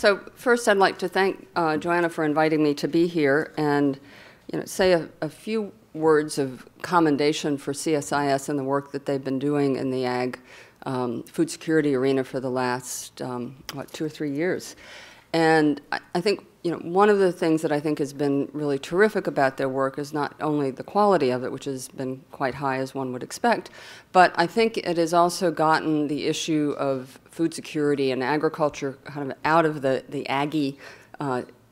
So first, I'd like to thank Joanna for inviting me to be here and say a few words of commendation for CSIS and the work that they've been doing in the ag food security arena for the last, 2 or 3 years. And I think one of the things that I think has been really terrific about their work is not only the quality of it, which has been quite high as one would expect, but I think it has also gotten the issue of food security and agriculture kind of out of the aggy,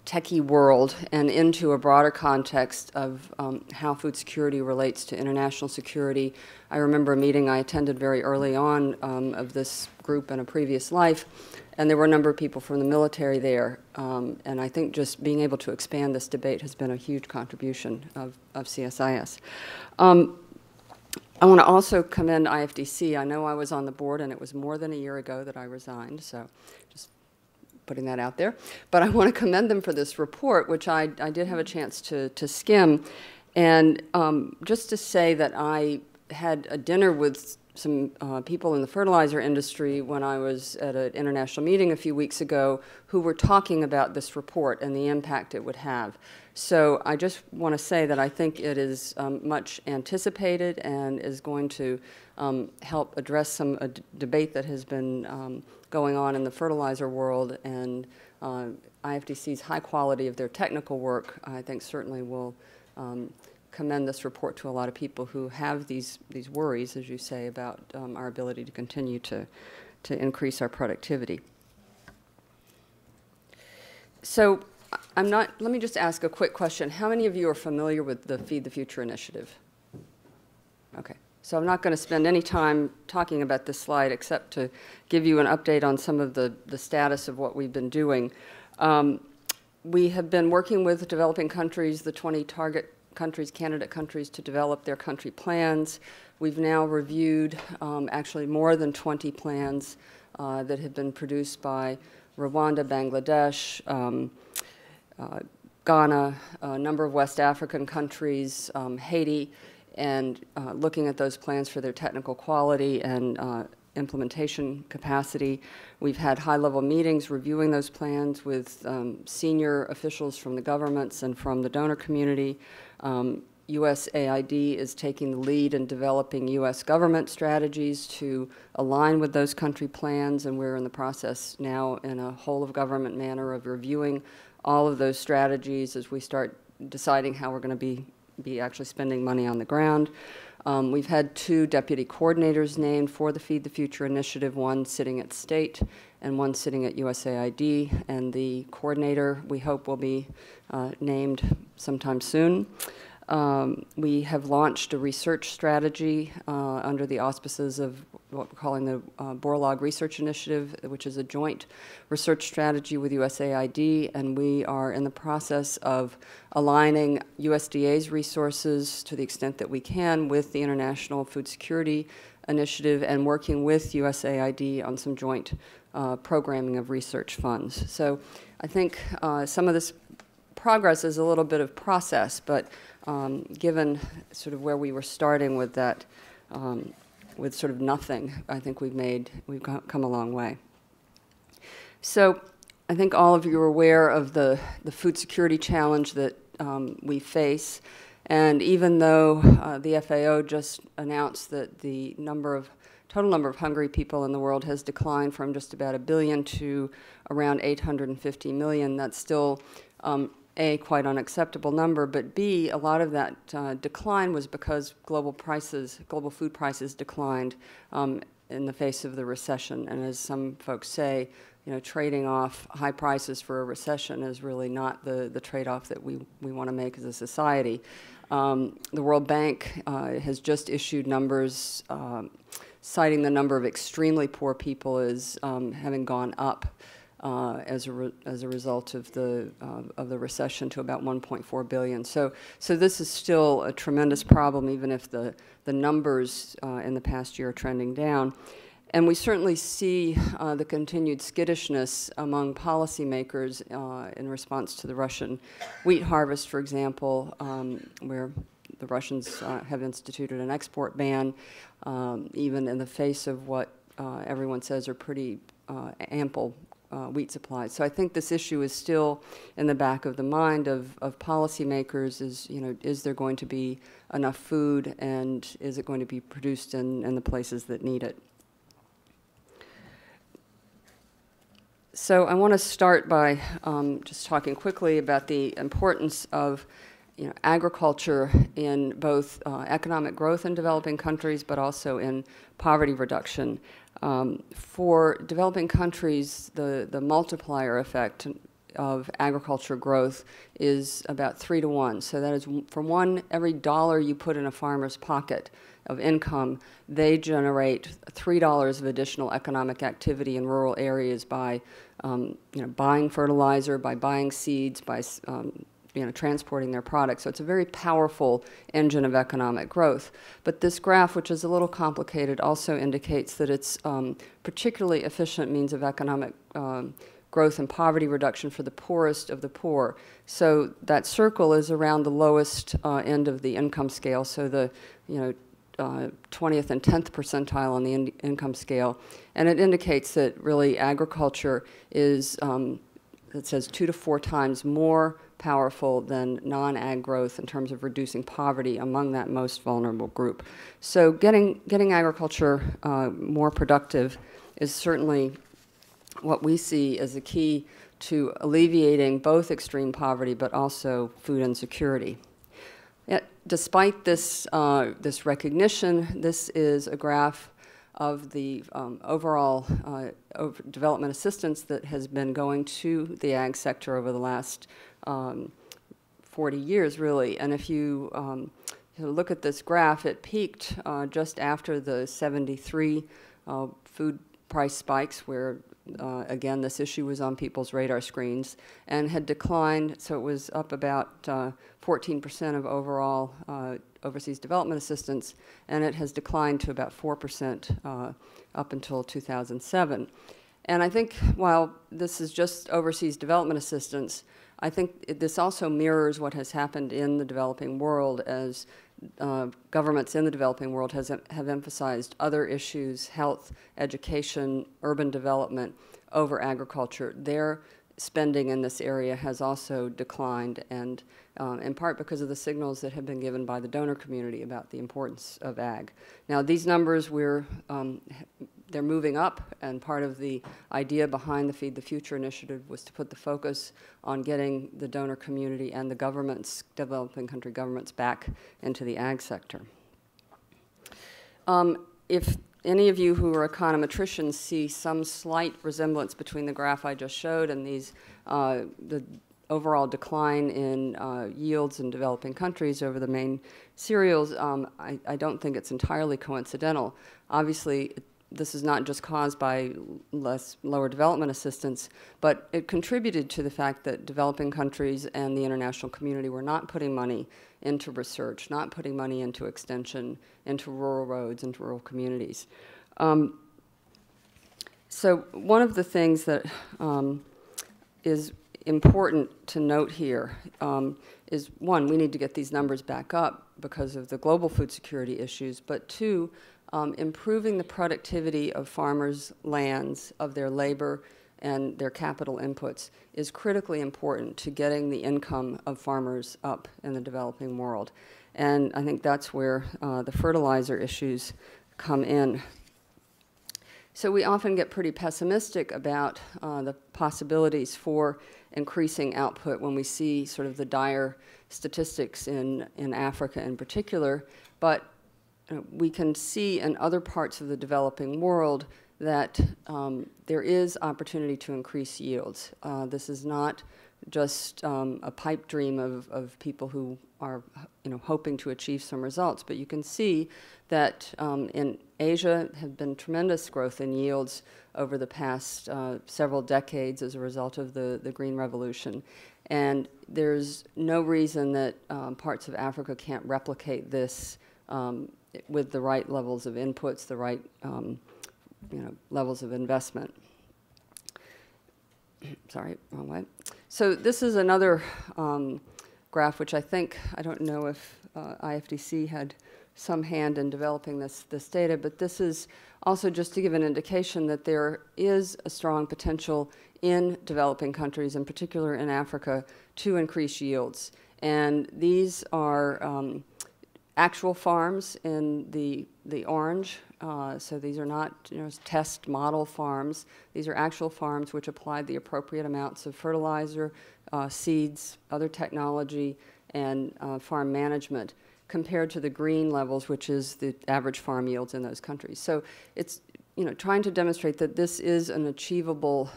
techie world and into a broader context of how food security relates to international security. I remember a meeting I attended very early on of this group in a previous life, and there were a number of people from the military there. And I think just being able to expand this debate has been a huge contribution of CSIS. I want to also commend IFDC. I know I was on the board, and it was more than a year ago that I resigned, so just putting that out there. But I want to commend them for this report, which I did have a chance to skim. And just to say that I had a dinner with some people in the fertilizer industry when I was at an international meeting a few weeks ago who were talking about this report and the impact it would have. So I just want to say that I think it is much anticipated and is going to help address some debate that has been going on in the fertilizer world, and IFDC's high quality of their technical work, I think, certainly will commend this report to a lot of people who have these worries, as you say, about our ability to continue to increase our productivity. So let me just ask a quick question. How many of you are familiar with the Feed the Future initiative? Okay. So I'm not going to spend any time talking about this slide except to give you an update on some of the status of what we've been doing. We have been working with developing countries, the 20 target countries, candidate countries, to develop their country plans. We've now reviewed actually more than 20 plans that have been produced by Rwanda, Bangladesh, Ghana, a number of West African countries, Haiti, and looking at those plans for their technical quality and implementation capacity. We've had high-level meetings reviewing those plans with senior officials from the governments and from the donor community. USAID is taking the lead in developing U.S. government strategies to align with those country plans, and we're in the process now in a whole-of-government manner of reviewing all of those strategies as we start deciding how we're going to be actually spending money on the ground. We've had 2 deputy coordinators named for the Feed the Future initiative, one sitting at state and one sitting at USAID, and the coordinator, we hope, will be named sometime soon. We have launched a research strategy under the auspices of what we're calling the Borlaug Research Initiative, which is a joint research strategy with USAID, and we are in the process of aligning USDA's resources to the extent that we can with the International Food Security Initiative and working with USAID on some joint programming of research funds. So I think some of this progress is a little bit of process, but given sort of where we were starting with that, with sort of nothing, I think we've come a long way. So I think all of you are aware of the food security challenge that we face, and even though the FAO just announced that the total number of hungry people in the world has declined from just about 1 billion to around 850 million, that's still A, quite unacceptable number, but B, a lot of that decline was because global food prices declined in the face of the recession. And as some folks say, trading off high prices for a recession is really not the trade-off that we want to make as a society. The World Bank has just issued numbers citing the number of extremely poor people as having gone up as a result of the recession to about 1.4 billion. So this is still a tremendous problem, even if the numbers in the past year are trending down. And we certainly see the continued skittishness among policymakers in response to the Russian wheat harvest, for example, where the Russians have instituted an export ban, even in the face of what everyone says are pretty ample wheat supplies. So I think this issue is still in the back of the mind of policymakers is, is there going to be enough food, and is it going to be produced in the places that need it? So I want to start by just talking quickly about the importance of agriculture in both economic growth in developing countries, but also in poverty reduction. For developing countries, the multiplier effect of agriculture growth is about 3 to 1. So that is, for every dollar you put in a farmer's pocket of income, they generate $3 of additional economic activity in rural areas by buying fertilizer, by buying seeds, by transporting their products. So it's a very powerful engine of economic growth. But this graph, which is a little complicated, also indicates that it's particularly efficient means of economic growth and poverty reduction for the poorest of the poor. So that circle is around the lowest end of the income scale, so the 20th and 10th percentile on the income scale. And it indicates that really agriculture is, it says 2 to 4 times more powerful than non-ag growth in terms of reducing poverty among that most vulnerable group. So getting agriculture more productive is certainly what we see as a key to alleviating both extreme poverty but also food insecurity. Yet, despite this, this recognition, this is a graph of the overall development assistance that has been going to the ag sector over the last 40 years, really. And if you look at this graph, it peaked just after the 73 food price spikes, where again, this issue was on people's radar screens, and had declined. So it was up about 14% of overall overseas development assistance, and it has declined to about 4% up until 2007. And I think while this is just overseas development assistance, I think this also mirrors what has happened in the developing world as governments in the developing world have emphasized other issues, health, education, urban development, over agriculture. Their spending in this area has also declined, and in part because of the signals that have been given by the donor community about the importance of ag. Now, these numbers, they're moving up, and part of the idea behind the Feed the Future initiative was to put the focus on getting the donor community and the governments, developing country governments, back into the ag sector. If any of you who are econometricians see some slight resemblance between the graph I just showed and these, the overall decline in yields in developing countries over the main cereals, I don't think it's entirely coincidental. Obviously, this is not just caused by lower development assistance, but it contributed to the fact that developing countries and the international community were not putting money into research, not putting money into extension, into rural roads, into rural communities. So one of the things that is important to note here is, one, we need to get these numbers back up because of the global food security issues, but two, improving the productivity of farmers' lands, of their labor and their capital inputs is critically important to getting the income of farmers up in the developing world. And I think that's where the fertilizer issues come in. So we often get pretty pessimistic about the possibilities for increasing output when we see sort of the dire statistics in Africa in particular, but we can see in other parts of the developing world that there is opportunity to increase yields. This is not just a pipe dream of people who are hoping to achieve some results, but you can see that in Asia have been tremendous growth in yields over the past several decades as a result of the Green Revolution. And there's no reason that parts of Africa can't replicate this with the right levels of inputs, the right levels of investment. Sorry, wrong way. So this is another graph, which I don't know if IFDC had some hand in developing this data, but this is also just to give an indication that there is a strong potential in developing countries, in particular in Africa, to increase yields. And these are actual farms in the orange. So these are not test model farms. These are actual farms which applied the appropriate amounts of fertilizer, seeds, other technology, and farm management compared to the green levels, which is the average farm yields in those countries. So it's trying to demonstrate that this is an achievable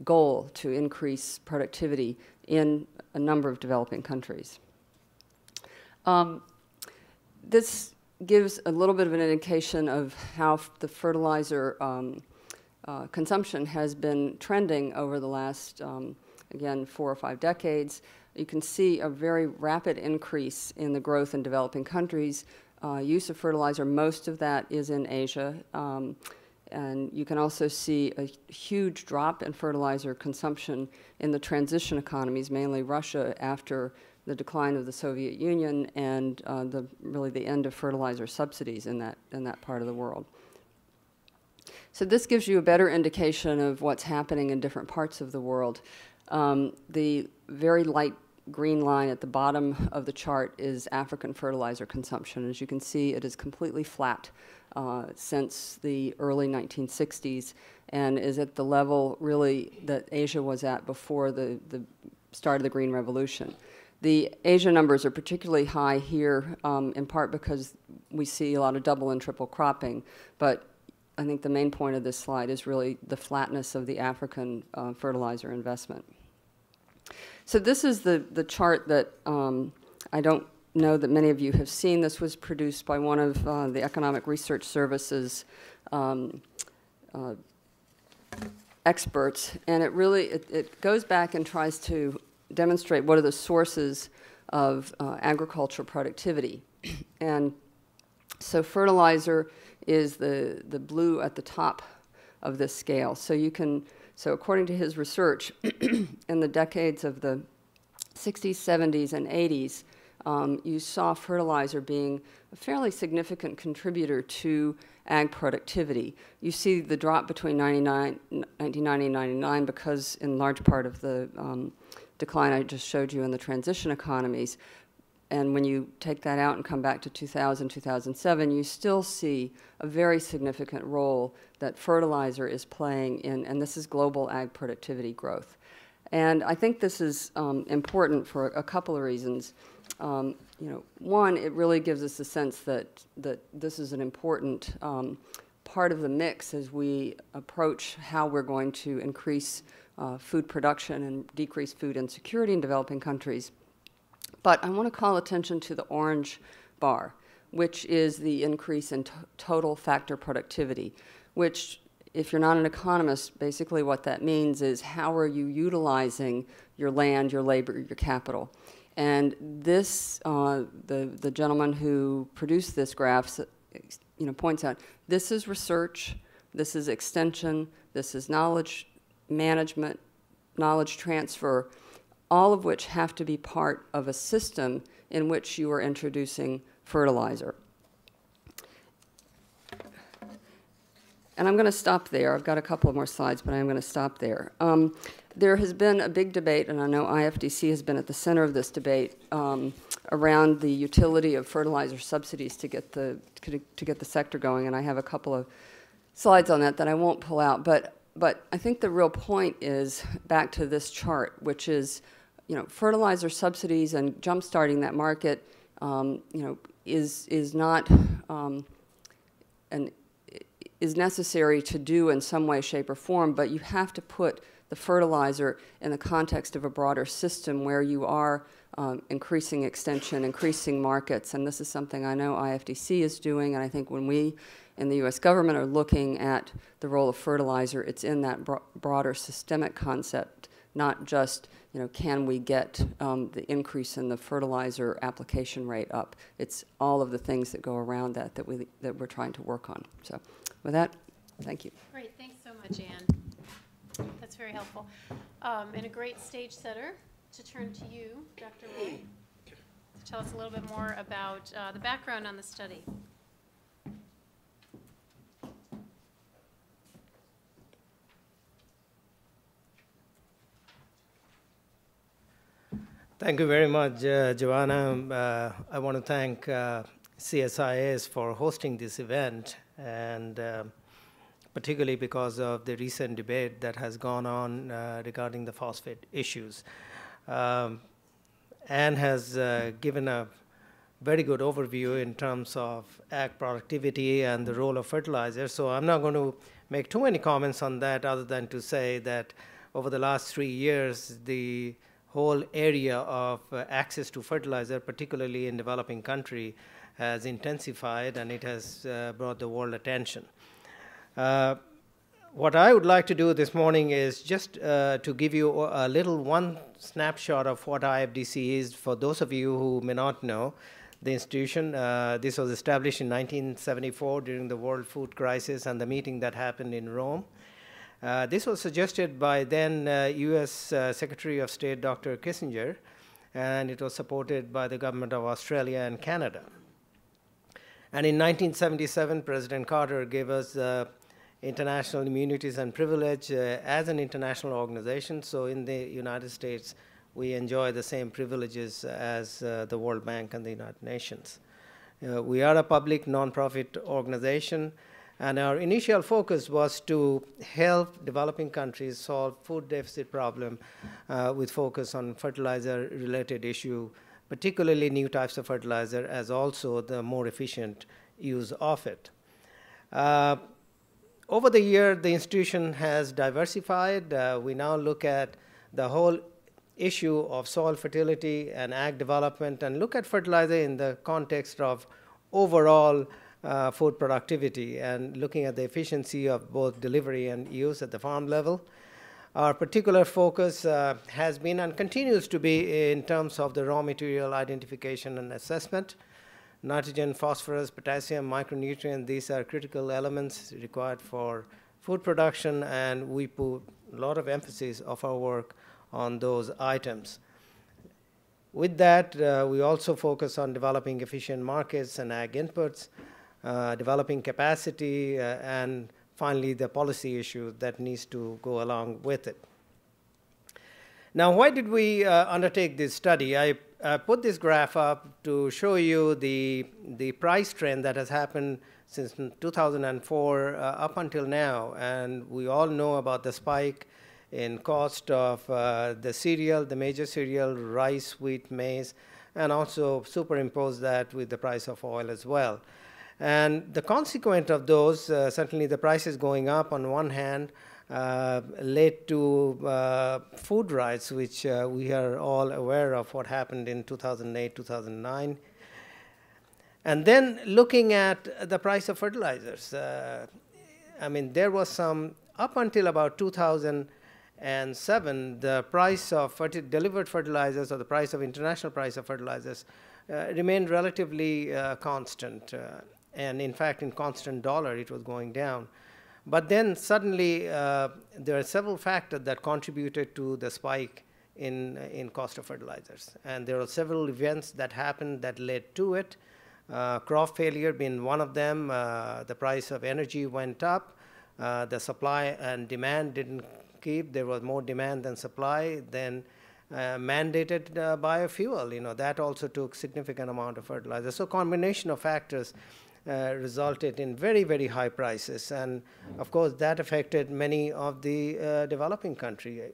goal to increase productivity in a number of developing countries. This gives a little bit of an indication of how the fertilizer consumption has been trending over the last, again, 4 or 5 decades. You can see a very rapid increase in the growth in developing countries. Use of fertilizer, most of that is in Asia. And you can also see a huge drop in fertilizer consumption in the transition economies, mainly Russia, after the decline of the Soviet Union and really the end of fertilizer subsidies in that part of the world. So this gives you a better indication of what's happening in different parts of the world. The very light green line at the bottom of the chart is African fertilizer consumption. As you can see, it is completely flat since the early 1960s and is at the level really that Asia was at before the start of the Green Revolution. The Asia numbers are particularly high here, in part because we see a lot of double and triple cropping, but I think the main point of this slide is really the flatness of the African fertilizer investment. So this is the chart that I don't know that many of you have seen. This was produced by one of the Economic Research Services experts, and it really it goes back and tries to demonstrate what are the sources of agricultural productivity. And so fertilizer is the blue at the top of this scale. So you can, so according to his research, in the decades of the 60s, 70s, and 80s, you saw fertilizer being a fairly significant contributor to ag productivity. You see the drop between 1990 and 99 because in large part of the decline I just showed you in the transition economies. And when you take that out and come back to 2000, 2007, you still see a very significant role that fertilizer is playing in, and this is global ag productivity growth. And I think this is important for a couple of reasons. One, it really gives us a sense that this is an important part of the mix as we approach how we're going to increase food production and decrease food insecurity in developing countries. But I want to call attention to the orange bar, which is the increase in total factor productivity, which, if you're not an economist, basically what that means is how are you utilizing your land, your labor, your capital. And this, the gentleman who produced this graph, points out, this is research, this is extension, this is knowledge management, knowledge transfer, all of which have to be part of a system in which you are introducing fertilizer. And I'm going to stop there. I've got a couple of more slides, but I'm going to stop there. There has been a big debate, and I know IFDC has been at the center of this debate, around the utility of fertilizer subsidies to get the sector going, and I have a couple of slides on that I won't pull out. But I think the real point is back to this chart, which is, fertilizer subsidies and jump-starting that market, is not is necessary to do in some way, shape, or form, but you have to put the fertilizer in the context of a broader system where you are increasing extension, increasing markets, and this is something I know IFDC is doing, and I think when we in the U.S. government are looking at the role of fertilizer, it's in that broader systemic concept, not just, can we get the increase in the fertilizer application rate up. It's all of the things that go around that we're trying to work on. So with that, thank you. Great, thanks so much, Anne. That's very helpful. And a great stage setter to turn to you, Dr. Roy, to tell us a little bit more about the background on the study. Thank you very much, Joanna. I want to thank CSIS for hosting this event, and particularly because of the recent debate that has gone on regarding the phosphate issues. Anne has given a very good overview in terms of ag productivity and the role of fertilizer. So I'm not going to make too many comments on that other than to say that over the last 3 years, the whole area of access to fertilizer, particularly in developing country, has intensified, and it has brought the world attention. What I would like to do this morning is just to give you a little one snapshot of what IFDC is for those of you who may not know the institution. This was established in 1974 during the World Food Crisis and the meeting that happened in Rome. This was suggested by then US Secretary of State Dr. Kissinger, and it was supported by the government of Australia and Canada. And in 1977, President Carter gave us international immunities and privilege as an international organization. So in the United States, we enjoy the same privileges as the World Bank and the United Nations. We are a public nonprofit organization, and our initial focus was to help developing countries solve food deficit problem with focus on fertilizer-related issue, particularly new types of fertilizer, as also the more efficient use of it. Over the year, the institution has diversified. We now look at the whole issue of soil fertility and ag development, and look at fertilizer in the context of overall food productivity, and looking at the efficiency of both delivery and use at the farm level. Our particular focus has been and continues to be in terms of the raw material identification and assessment. Nitrogen, phosphorus, potassium, micronutrients, these are critical elements required for food production, and we put a lot of emphasis of our work on those items. With that, we also focus on developing efficient markets and ag inputs, developing capacity, and finally the policy issue that needs to go along with it. Now, why did we undertake this study? I put this graph up to show you the price trend that has happened since 2004 up until now. And we all know about the spike in cost of the cereal, the major cereal, rice, wheat, maize, and also superimpose that with the price of oil as well. And the consequence of those, certainly the prices going up on one hand, led to food riots, which we are all aware of what happened in 2008, 2009. And then looking at the price of fertilizers, I mean, there was some, up until about 2007, the price of delivered fertilizers, or the price of international price of fertilizers, remained relatively constant. And in fact, in constant dollar, it was going down. But then suddenly, there are several factors that contributed to the spike in cost of fertilizers. And there are several events that happened that led to it. Crop failure being one of them. The price of energy went up. The supply and demand didn't keep. There was more demand than supply. Then mandated biofuel, that also took significant amount of fertilizer. So combination of factors resulted in very, very high prices. And of course, that affected many of the developing countries.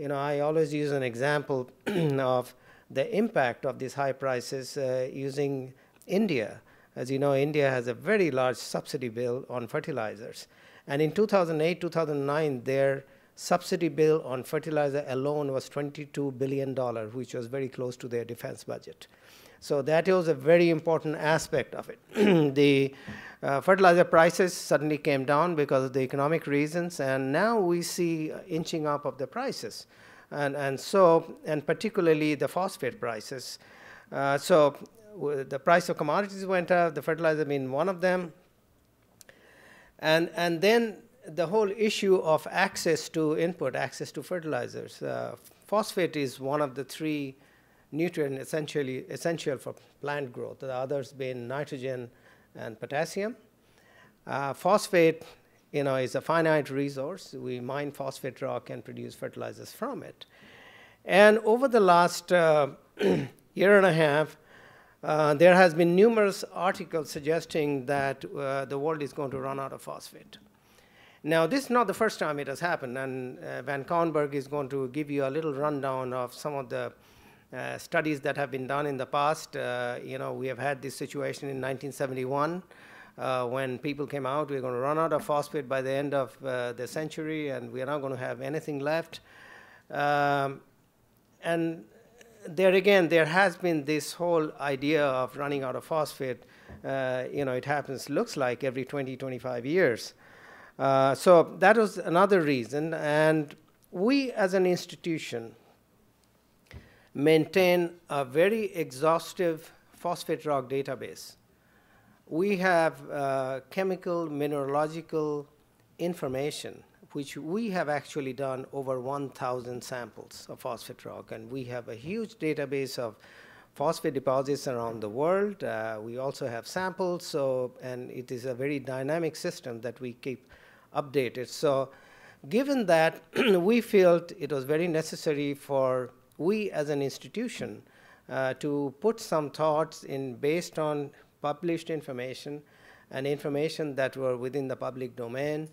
I always use an example of the impact of these high prices using India. As you know, India has a very large subsidy bill on fertilizers. And in 2008, 2009, their subsidy bill on fertilizer alone was $22 billion, which was very close to their defense budget. So that was a very important aspect of it. The fertilizer prices suddenly came down because of the economic reasons, and now we see inching up of the prices, and particularly the phosphate prices. So the price of commodities went up, the fertilizer being one of them, and then the whole issue of access to input, access to fertilizers. Phosphate is one of the three nutrient essential for plant growth, the others being nitrogen and potassium. Phosphate, is a finite resource. We mine phosphate rock and produce fertilizers from it. And over the last year and a half, there has been numerous articles suggesting that the world is going to run out of phosphate. Now, this is not the first time it has happened, and Van Kornberg is going to give you a little rundown of some of the studies that have been done in the past. We have had this situation in 1971 when people came out, we're going to run out of phosphate by the end of the century, and we're not going to have anything left. And there again, there has been this whole idea of running out of phosphate. It happens, looks like, every 20, 25 years. So that was another reason. And we, as an institution, maintain a very exhaustive phosphate rock database. We have chemical, mineralogical information, which we have actually done over 1,000 samples of phosphate rock. And we have a huge database of phosphate deposits around the world. We also have samples, and it is a very dynamic system that we keep updated. So given that, we felt it was very necessary for we as an institution to put some thoughts in based on published information and information that were within the public domain,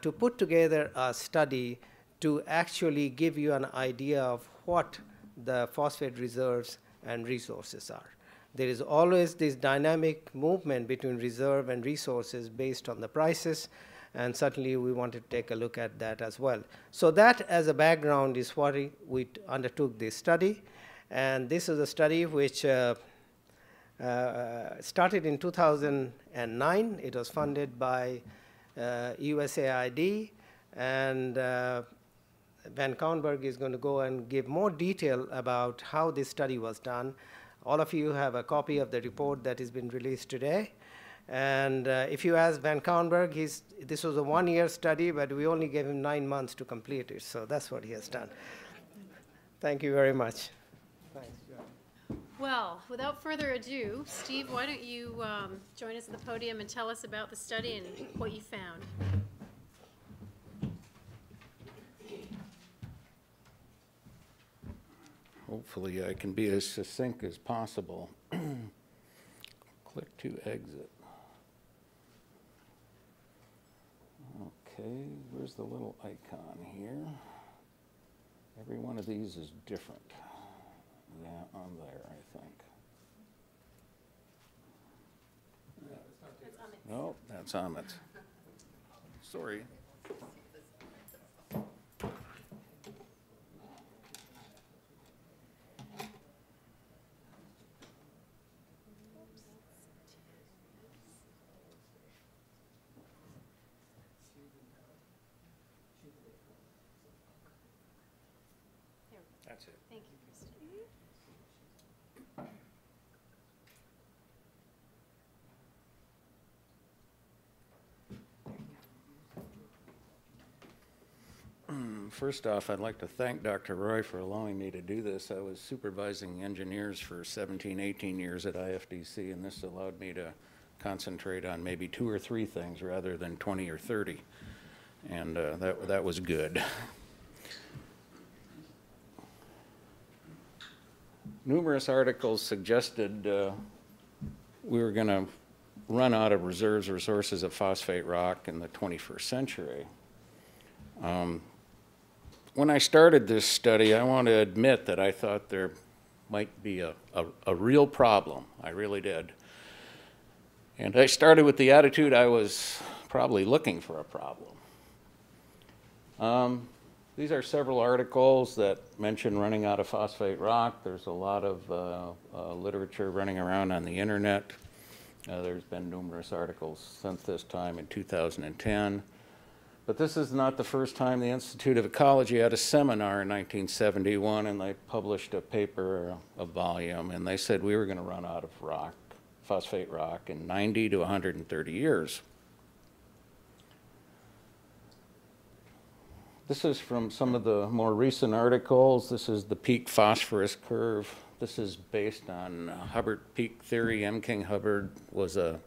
to put together a study to actually give you an idea of what the phosphate reserves and resources are. There is always this dynamic movement between reserve and resources based on the prices, and certainly we wanted to take a look at that as well. So that, as a background, is what we undertook this study. And this is a study which started in 2009. It was funded by USAID, and Van Kornberg is going to go and give more detail about how this study was done. All of you have a copy of the report that has been released today. And if you ask Van Kornberg, this was a one-year study, but we only gave him 9 months to complete it. So that's what he has done. Thank you very much. Thanks, John. Well, without further ado, Steve, why don't you join us at the podium and tell us about the study and what you found. Hopefully I can be as succinct as possible. Click to exit. Okay, where's the little icon here? Every one of these is different. Yeah, on there, I think. That's Amit. No, that's Amit. Sorry. That's it. Thank you, Kristen. First off, I'd like to thank Dr. Roy for allowing me to do this. I was supervising engineers for 17, 18 years at IFDC, and this allowed me to concentrate on maybe 2 or 3 things rather than 20 or 30. And that was good. Numerous articles suggested we were going to run out of reserves, resources of phosphate rock in the 21st century. When I started this study, I want to admit that I thought there might be a real problem. I really did. And I started with the attitude I was probably looking for a problem. These are several articles that mention running out of phosphate rock. There's a lot of literature running around on the internet. There's been numerous articles since this time in 2010. But this is not the first time the Institute of Ecology had a seminar in 1971, and they published a paper, a volume, and they said we were going to run out of rock, phosphate rock, in 90 to 130 years. This is from some of the more recent articles. This is the peak phosphorus curve. This is based on Hubbard peak theory. M. King Hubbard was a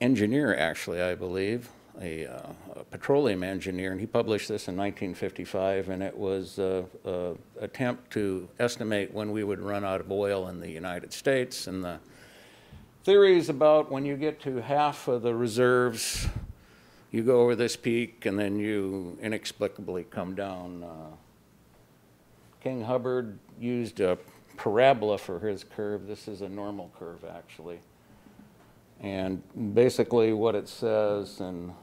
engineer, actually, I believe. petroleum engineer, and he published this in 1955, and it was an attempt to estimate when we would run out of oil in the United States. And the theory is about when you get to half of the reserves, you go over this peak, and then you inexplicably come down. King Hubbard used a parabola for his curve. This is a normal curve, actually. And basically what it says in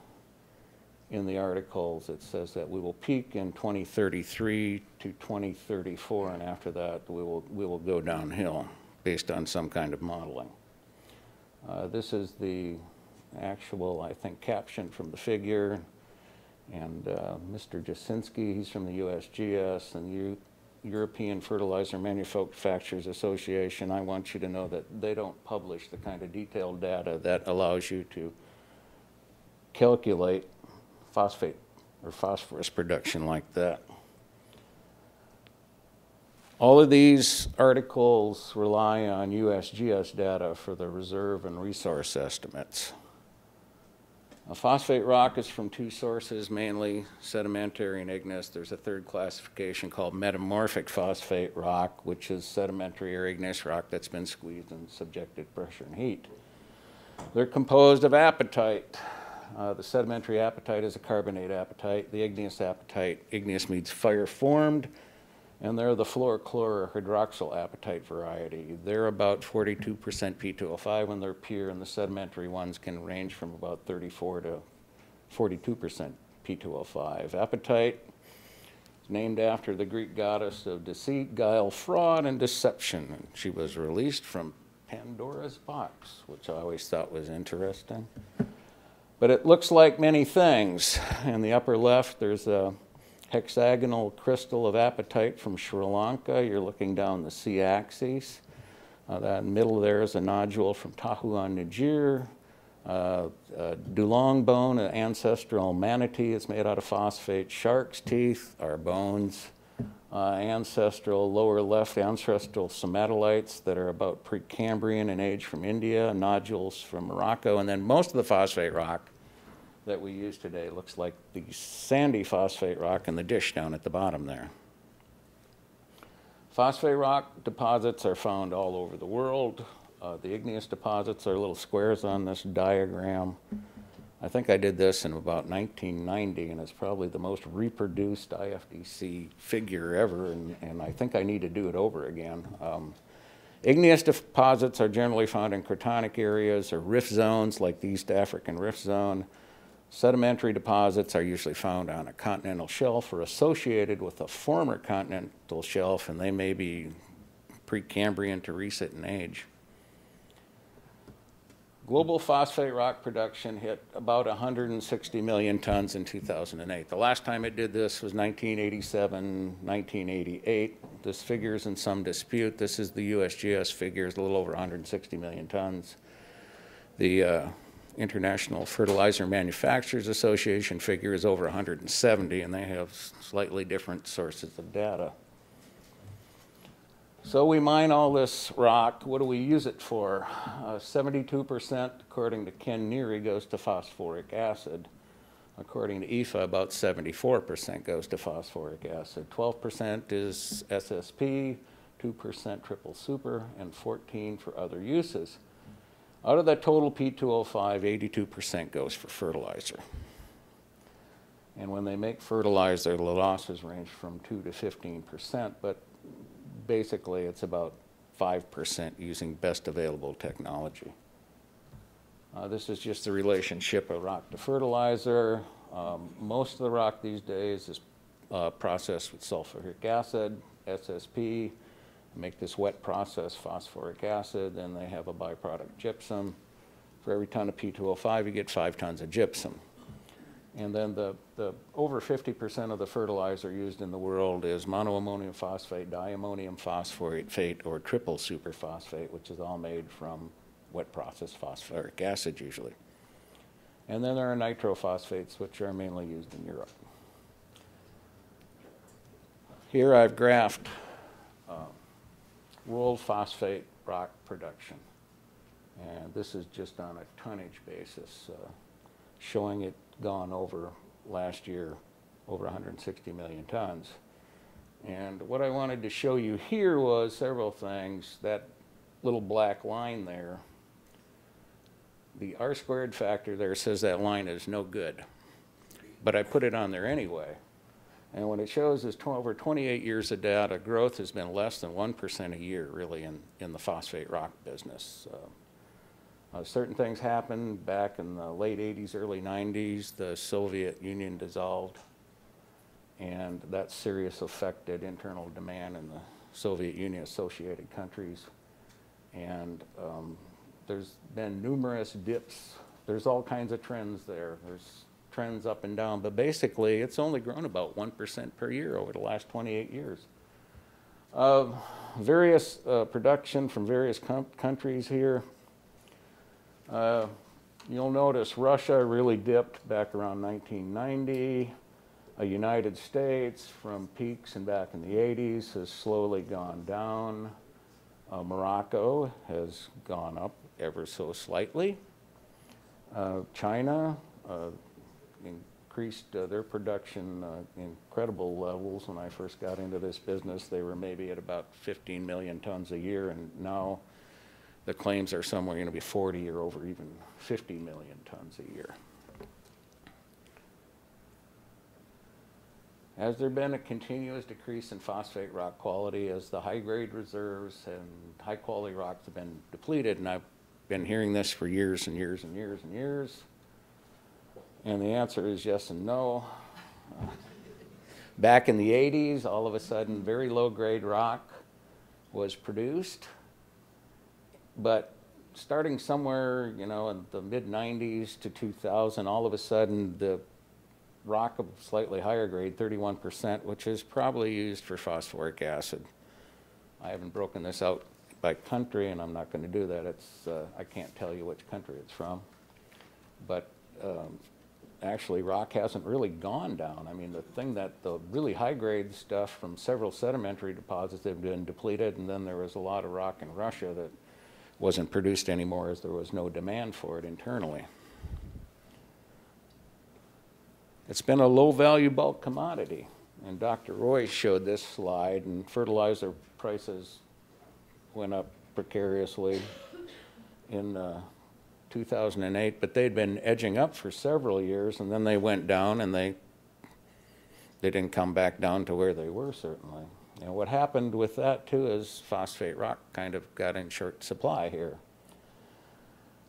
the articles, it says that we will peak in 2033 to 2034, and after that we will go downhill based on some kind of modeling. This is the actual, I think, caption from the figure. And Mr. Jasinski, he's from the USGS and European Fertilizer Manufacturers Association. I want you to know that they don't publish the kind of detailed data that allows you to calculate phosphate or phosphorus production like that. All of these articles rely on USGS data for the reserve and resource estimates. A phosphate rock is from two sources, mainly sedimentary and igneous. There's a third classification called metamorphic phosphate rock, which is sedimentary or igneous rock that's been squeezed and subjected to pressure and heat. They're composed of apatite. The sedimentary apatite is a carbonate apatite. The igneous apatite, igneous means fire formed, and they're the fluorochlorohydroxyl apatite variety. They're about 42% P2O5 when they're pure, and the sedimentary ones can range from about 34 to 42% P2O5. Apatite is named after the Greek goddess of deceit, guile, fraud, and deception. And she was released from Pandora's box, which I always thought was interesting. But it looks like many things. In the upper left, there's a hexagonal crystal of apatite from Sri Lanka. You're looking down the C-axis. That middle there is a nodule from Tahuan, Niger. Dulong bone, an ancestral manatee. It's made out of phosphate. Shark's teeth are bones. Ancestral, lower left, ancestral somatolites that are about Precambrian in age from India, nodules from Morocco, and then most of the phosphate rock that we use today looks like the sandy phosphate rock in the dish down at the bottom there. Phosphate rock deposits are found all over the world. The igneous deposits are little squares on this diagram. I think I did this in about 1990, and it's probably the most reproduced IFDC figure ever, and I think I need to do it over again. Igneous deposits are generally found in cratonic areas or rift zones like the East African Rift Zone. Sedimentary deposits are usually found on a continental shelf or associated with a former continental shelf, and they may be Precambrian to recent in age. Global phosphate rock production hit about 160 million tons in 2008. The last time it did this was 1987, 1988. This figure is in some dispute. This is the USGS figures, a little over 160 million tons. The International Fertilizer Manufacturers Association figure is over 170, and they have slightly different sources of data. So we mine all this rock. What do we use it for? 72%, according to Ken Neary, goes to phosphoric acid. According to IFA, about 74% goes to phosphoric acid. 12% is SSP, 2% triple super, and 14% for other uses. Out of that total P2O5, 82% goes for fertilizer. And when they make fertilizer, the losses range from 2 to 15%, but basically it's about 5% using best available technology. This is just the relationship of rock to fertilizer. Most of the rock these days is processed with sulfuric acid, SSP, make this wet process phosphoric acid, then they have a byproduct gypsum. For every ton of P2O5, you get 5 tons of gypsum. And then the over 50% of the fertilizer used in the world is monoammonium phosphate, diammonium phosphate, or triple superphosphate, which is all made from wet process phosphoric acid usually. And then there are nitrophosphates, which are mainly used in Europe. Here I've graphed world phosphate rock production. And this is just on a tonnage basis. showing it gone over last year, over 160 million tons. And what I wanted to show you here was several things. That little black line there, the R² factor there says that line is no good. But I put it on there anyway. And what it shows is over 28 years of data, growth has been less than 1% a year, really, in the phosphate rock business. Certain things happened back in the late 80s, early 90s. The Soviet Union dissolved, and that seriously affected internal demand in the Soviet Union associated countries. And there's been numerous dips. There's all kinds of trends there. There's trends up and down, but basically it's only grown about 1% per year over the last 28 years. Various production from various countries here. You'll notice Russia really dipped back around 1990. United States from peaks and back in the 80s has slowly gone down. Morocco has gone up ever so slightly. China increased their production incredible levels. When I first got into this business, they were maybe at about 15 million tons a year, and now the claims are somewhere going to be 40 or over even 50 million tons a year. Has there been a continuous decrease in phosphate rock quality as the high-grade reserves and high-quality rocks have been depleted? And I've been hearing this for years and years and years and years. And the answer is yes and no. Back in the 80s, all of a sudden, very low-grade rock was produced. But starting somewhere, you know, in the mid-90s to 2000, all of a sudden, the rock of slightly higher grade, 31%, which is probably used for phosphoric acid. I haven't broken this out by country, and I'm not going to do that. It's, I can't tell you which country it's from. But actually, rock hasn't really gone down. I mean, the thing that the really high-grade stuff from several sedimentary deposits have been depleted, and then there was a lot of rock in Russia that wasn't produced anymore as there was no demand for it internally. It's been a low-value bulk commodity, and Dr. Roy showed this slide, and fertilizer prices went up precariously in 2008, but they'd been edging up for several years, and then they went down, and they didn't come back down to where they were, certainly. And what happened with that, too, is phosphate rock kind of got in short supply here.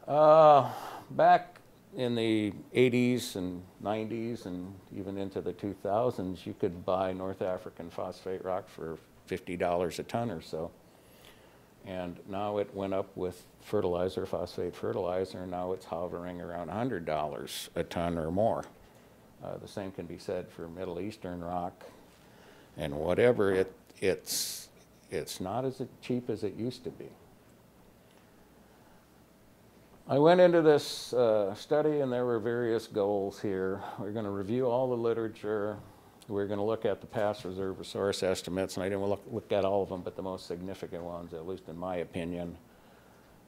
Back in the 80s and 90s and even into the 2000s, you could buy North African phosphate rock for $50 a ton or so. And now it went up with fertilizer, phosphate fertilizer, and now it's hovering around $100 a ton or more. The same can be said for Middle Eastern rock. And whatever, it's not as cheap as it used to be. I went into this study, and there were various goals here. We're going to review all the literature. We're going to look at the past reserve resource estimates, and I didn't look at all of them, but the most significant ones, at least in my opinion.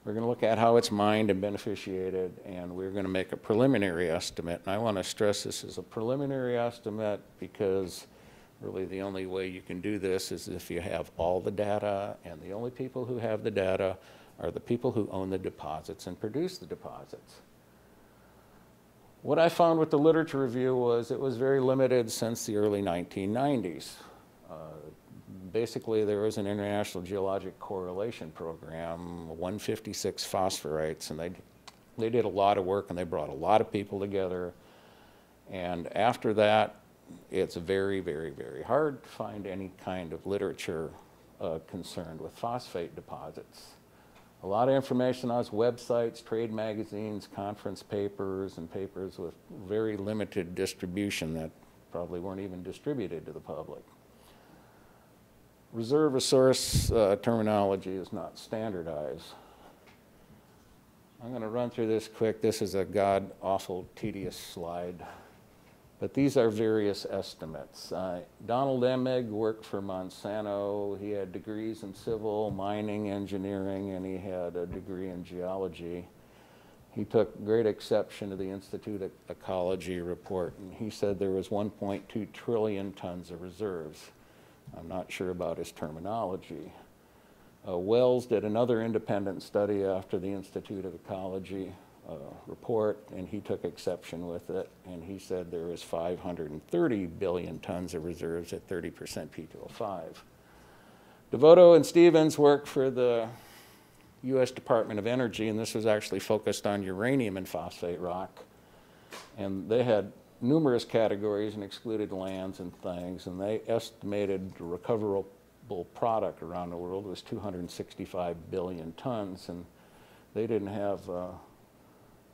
We're going to look at how it's mined and beneficiated, and we're going to make a preliminary estimate. And I want to stress this is a preliminary estimate because really the only way you can do this is if you have all the data, and the only people who have the data are the people who own the deposits and produce the deposits. What I found with the literature review was it was very limited since the early 1990s. Basically, there was an International Geologic Correlation Program, 156 phosphorites, and they did a lot of work, and they brought a lot of people together. And after that, it's very, very, very hard to find any kind of literature concerned with phosphate deposits. A lot of information on websites, trade magazines, conference papers, and papers with very limited distribution that probably weren't even distributed to the public. Reserve resource terminology is not standardized. I'm going to run through this quick. This is a god-awful, tedious slide. But these are various estimates. Donald Emig worked for Monsanto. He had degrees in civil, mining, engineering, and he had a degree in geology. He took great exception to the Institute of Ecology report, and he said there was 1.2 trillion tons of reserves. I'm not sure about his terminology. Wells did another independent study after the Institute of Ecology report, and he took exception with it, and he said there was 530 billion tons of reserves at 30% P2O5. Devoto and Stevens worked for the U.S. Department of Energy, and this was actually focused on uranium and phosphate rock. And they had numerous categories and excluded lands and things, and they estimated the recoverable product around the world was 265 billion tons, and they didn't have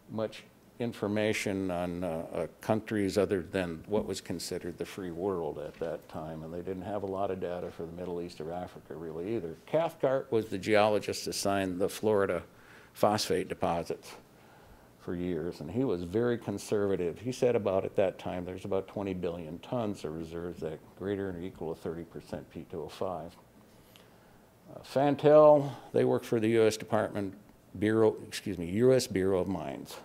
much information on countries other than what was considered the free world at that time, and they didn't have a lot of data for the Middle East or Africa really either. Cathcart was the geologist assigned the Florida phosphate deposits for years, and he was very conservative. He said about at that time there's about 20 billion tons of reserves that greater than or equal to 30% P2O5. Fantel, they work for the U.S. U.S. Bureau of Mines.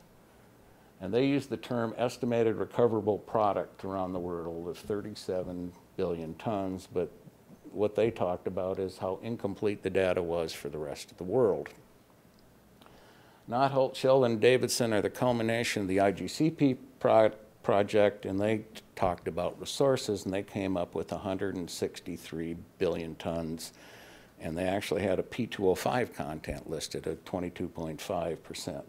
And they use the term estimated recoverable product around the world of 37 billion tons, but what they talked about is how incomplete the data was for the rest of the world. Notholt, Sheldon, Davidson are the culmination of the IGCP project, and they talked about resources, and they came up with 163 billion tons, and they actually had a P2O5 content listed at 22.5%.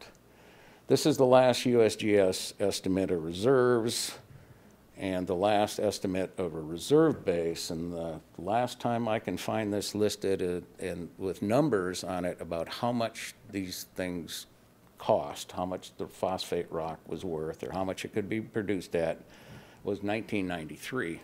This is the last USGS estimate of reserves and the last estimate of a reserve base. And the last time I can find this listed and with numbers on it about how much these things cost, how much the phosphate rock was worth or how much it could be produced at, was 1993.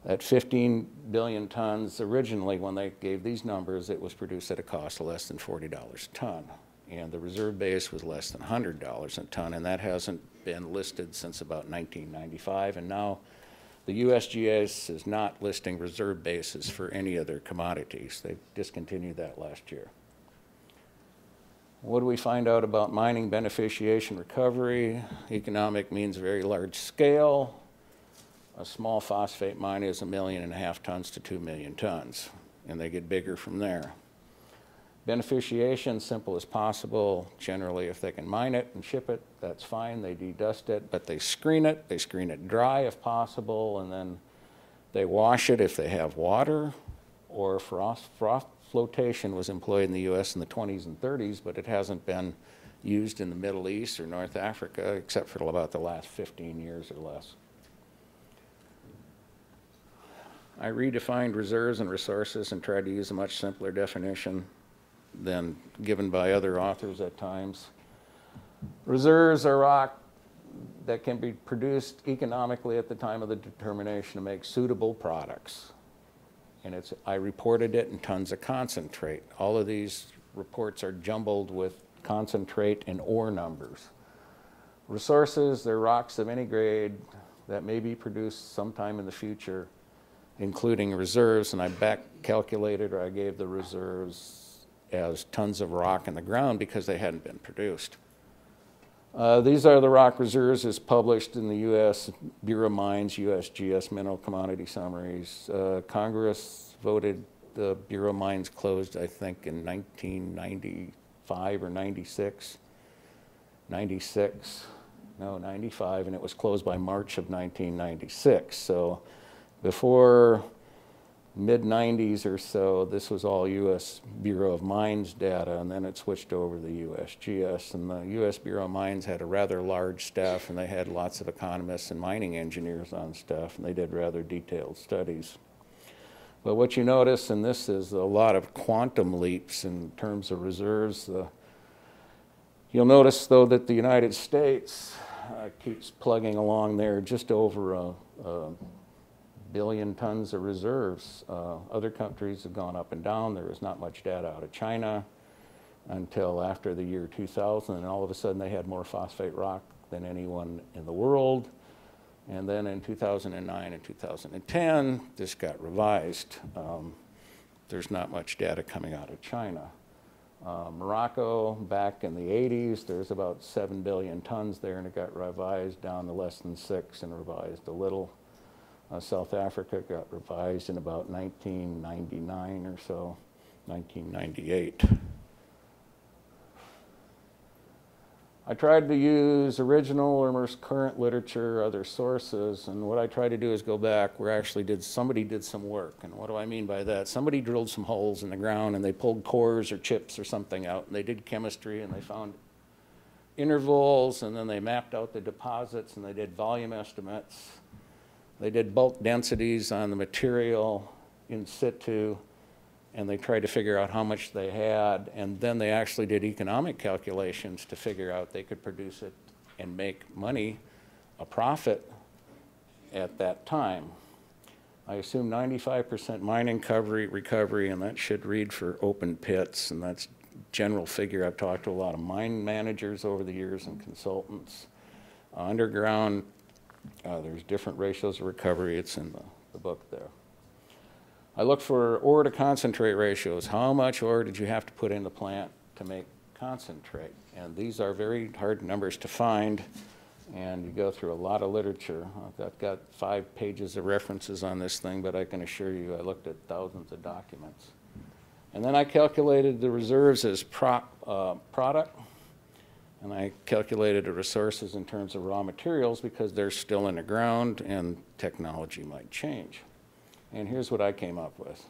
At 15 billion tons, originally when they gave these numbers, it was produced at a cost of less than $40 a ton. And the reserve base was less than $100 a ton, and that hasn't been listed since about 1995. And now the USGS is not listing reserve bases for any other commodities. They discontinued that last year. What do we find out about mining beneficiation recovery? Economic means very large scale. A small phosphate mine is 1.5 million tons to 2 million tons, and they get bigger from there. Beneficiation, simple as possible. Generally, if they can mine it and ship it, that's fine. They dedust it, but they screen it. They screen it dry if possible, and then they wash it if they have water, or frost flotation was employed in the U.S. in the 20s and 30s, but it hasn't been used in the Middle East or North Africa except for about the last 15 years or less. I redefined reserves and resources and tried to use a much simpler definition than given by other authors at times. Reserves are rock that can be produced economically at the time of the determination to make suitable products. And I reported it in tons of concentrate. All of these reports are jumbled with concentrate and ore numbers. Resources, they're rocks of any grade that may be produced sometime in the future, including reserves, and I back calculated, or I gave the reserves as tons of rock in the ground because they hadn't been produced. These are the rock reserves as published in the U.S. Bureau of Mines, USGS Mineral Commodity Summaries. Congress voted the Bureau of Mines closed, I think, in 1995 or 96. 95, and it was closed by March of 1996. So before mid-90s or so, this was all U.S. Bureau of Mines data, and then it switched over to the USGS. And the U.S. Bureau of Mines had a rather large staff, and they had lots of economists and mining engineers on staff, and they did rather detailed studies. But what you notice, and this is a lot of quantum leaps in terms of reserves, you'll notice, though, that the United States keeps plugging along there just over a billion tons of reserves. Other countries have gone up and down. There was not much data out of China until after the year 2000, and all of a sudden they had more phosphate rock than anyone in the world. And then in 2009 and 2010, this got revised. There's not much data coming out of China. Morocco, back in the 80s, there's about 7 billion tons there, and it got revised down to less than 6 and revised a little. South Africa got revised in about 1999 or so, 1998. I tried to use original or most current literature, other sources, and what I tried to do is go back where somebody did some work. And what do I mean by that? Somebody drilled some holes in the ground and they pulled cores or chips or something out, and they did chemistry and they found intervals, and then they mapped out the deposits and they did volume estimates. They did bulk densities on the material in situ, and they tried to figure out how much they had, and then they actually did economic calculations to figure out they could produce it and make money, a profit at that time. I assume 95% mining recovery, and that should read for open pits, and that's general figure. I've talked to a lot of mine managers over the years and consultants. Underground, there's different ratios of recovery. It's in the book there. I look for ore to concentrate ratios. How much ore did you have to put in the plant to make concentrate? And these are very hard numbers to find, and you go through a lot of literature. I've got 5 pages of references on this thing, but I can assure you I looked at thousands of documents. And then I calculated the reserves as product, and I calculated the resources in terms of raw materials because they're still in the ground and technology might change. And here's what I came up with.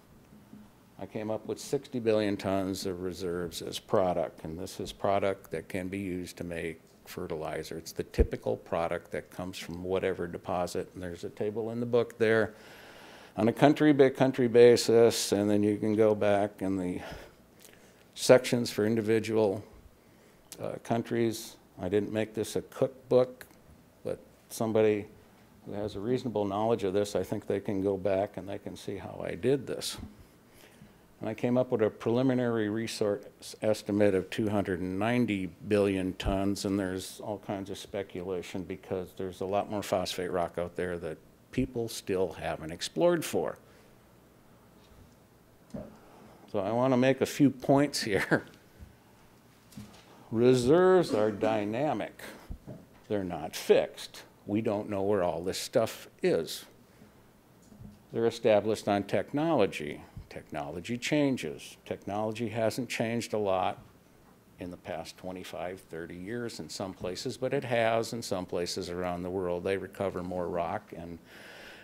I came up with 60 billion tons of reserves as product, and this is product that can be used to make fertilizer. It's the typical product that comes from whatever deposit, and there's a table in the book there on a country-by-country basis, and then you can go back in the sections for individual countries. I didn't make this a cookbook, but somebody who has a reasonable knowledge of this, I think they can go back and they can see how I did this. And I came up with a preliminary resource estimate of 290 billion tons, and there's all kinds of speculation because there's a lot more phosphate rock out there that people still haven't explored for. So I want to make a few points here. Reserves are dynamic. They're not fixed. We don't know where all this stuff is. They're established on technology. Technology changes. Technology hasn't changed a lot in the past 25, 30 years in some places, but it has in some places around the world. They recover more rock and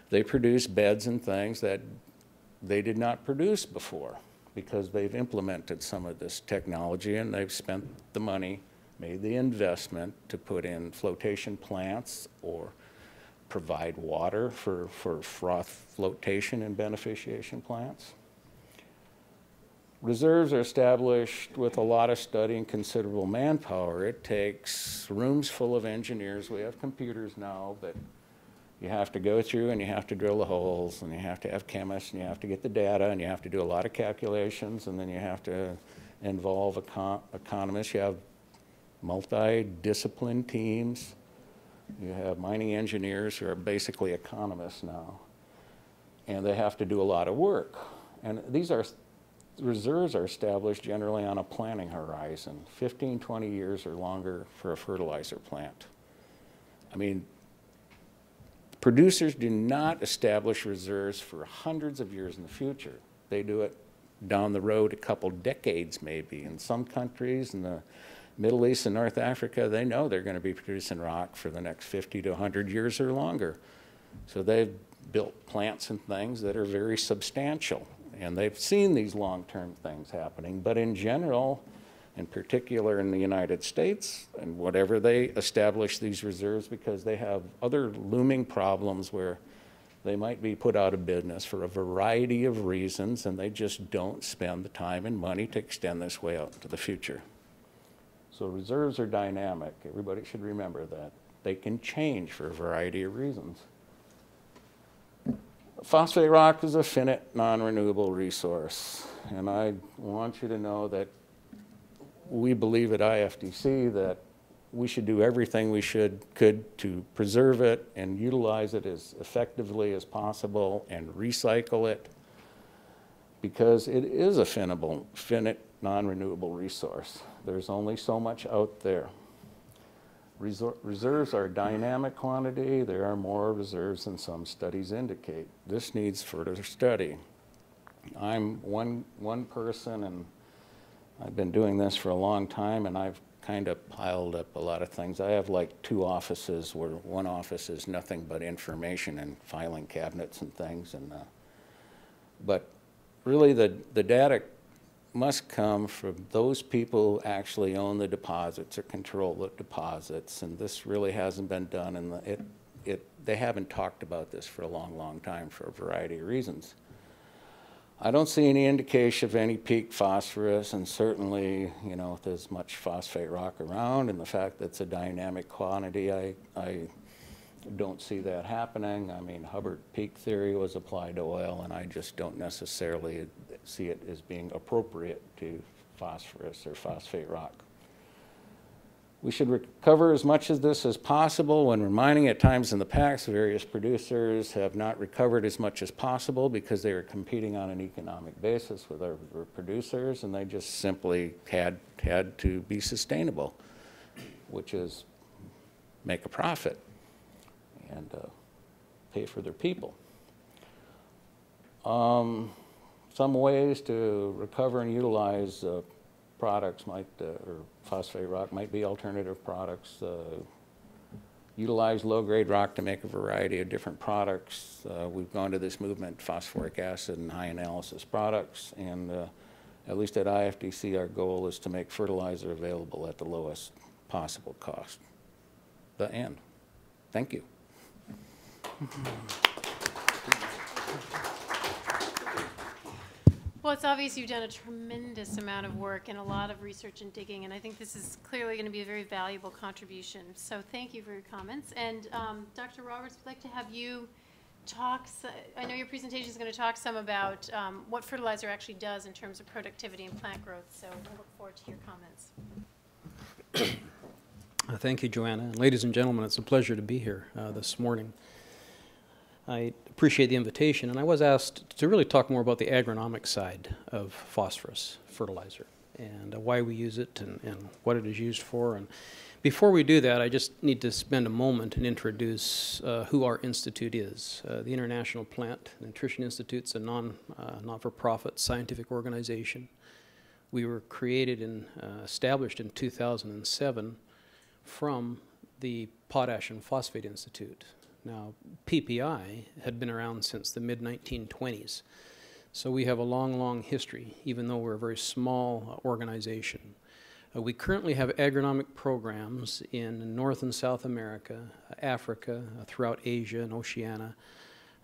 they produce beds and things that they did not produce before because they've implemented some of this technology and they've spent the money, made the investment to put in flotation plants or provide water for froth flotation and beneficiation plants. Reserves are established with a lot of study and considerable manpower. It takes rooms full of engineers. We have computers now, but you have to go through and you have to drill the holes and you have to have chemists and you have to get the data and you have to do a lot of calculations and then you have to involve economists. You have multi-discipline teams. You have mining engineers who are basically economists now. And they have to do a lot of work. And reserves are established generally on a planning horizon, 15, 20 years or longer for a fertilizer plant. I mean, producers do not establish reserves for hundreds of years in the future. They do it down the road a couple decades maybe. In some countries, in the Middle East and North Africa, they know they're going to be producing rock for the next 50 to 100 years or longer. So they've built plants and things that are very substantial. And they've seen these long-term things happening. But in general, in particular in the United States, and whatever they establish these reserves because they have other looming problems where they might be put out of business for a variety of reasons, and they just don't spend the time and money to extend this way out into the future. So reserves are dynamic. Everybody should remember that. They can change for a variety of reasons. Phosphate rock is a finite, non-renewable resource. And I want you to know that we believe at IFDC that we should do everything we could to preserve it and utilize it as effectively as possible and recycle it because it is a finite, non-renewable resource. There's only so much out there. Reserves are dynamic quantity. There are more reserves than some studies indicate. This needs further study. I'm one person, and I've been doing this for a long time, and I've kind of piled up a lot of things. I have like 2 offices where one office is nothing but information and filing cabinets and things. But really the data must come from those people who actually own the deposits or control the deposits, and this really hasn't been done, and they haven't talked about this for a long time for a variety of reasons. I don't see any indication of any peak phosphorus, and certainly, you know, if there's much phosphate rock around and the fact that it's a dynamic quantity, I don't see that happening. I mean, Hubbard peak theory was applied to oil, and I just don't necessarily see it as being appropriate to phosphorus or phosphate rock. We should recover as much of this as possible. When we're mining at times in the past, various producers have not recovered as much as possible because they were competing on an economic basis with other producers, and they just simply had to be sustainable, which is make a profit and pay for their people. Some ways to recover and utilize products or phosphate rock might be alternative products. Utilize low-grade rock to make a variety of different products. We've gone to this movement, phosphoric acid and high analysis products, and at least at IFDC, our goal is to make fertilizer available at the lowest possible cost. The end. Thank you. Well, it's obvious you've done a tremendous amount of work and a lot of research and digging, and I think this is clearly going to be a very valuable contribution. So thank you for your comments. And Dr. Roberts, we'd like to have you talk, I know your presentation is going to talk some about what fertilizer actually does in terms of productivity and plant growth, so we'll look forward to your comments. Thank you, Joanna. And ladies and gentlemen, it's a pleasure to be here this morning. I appreciate the invitation, and I was asked to really talk more about the agronomic side of phosphorus fertilizer and why we use it and what it is used for. And before we do that, I just need to spend a moment and introduce who our institute is. The International Plant Nutrition Institute is a not-for-profit scientific organization. We were created and established in 2007 from the Potash and Phosphate Institute. Now, PPI had been around since the mid-1920s, so we have a long history, even though we're a very small organization. We currently have agronomic programs in North and South America, Africa, throughout Asia and Oceania.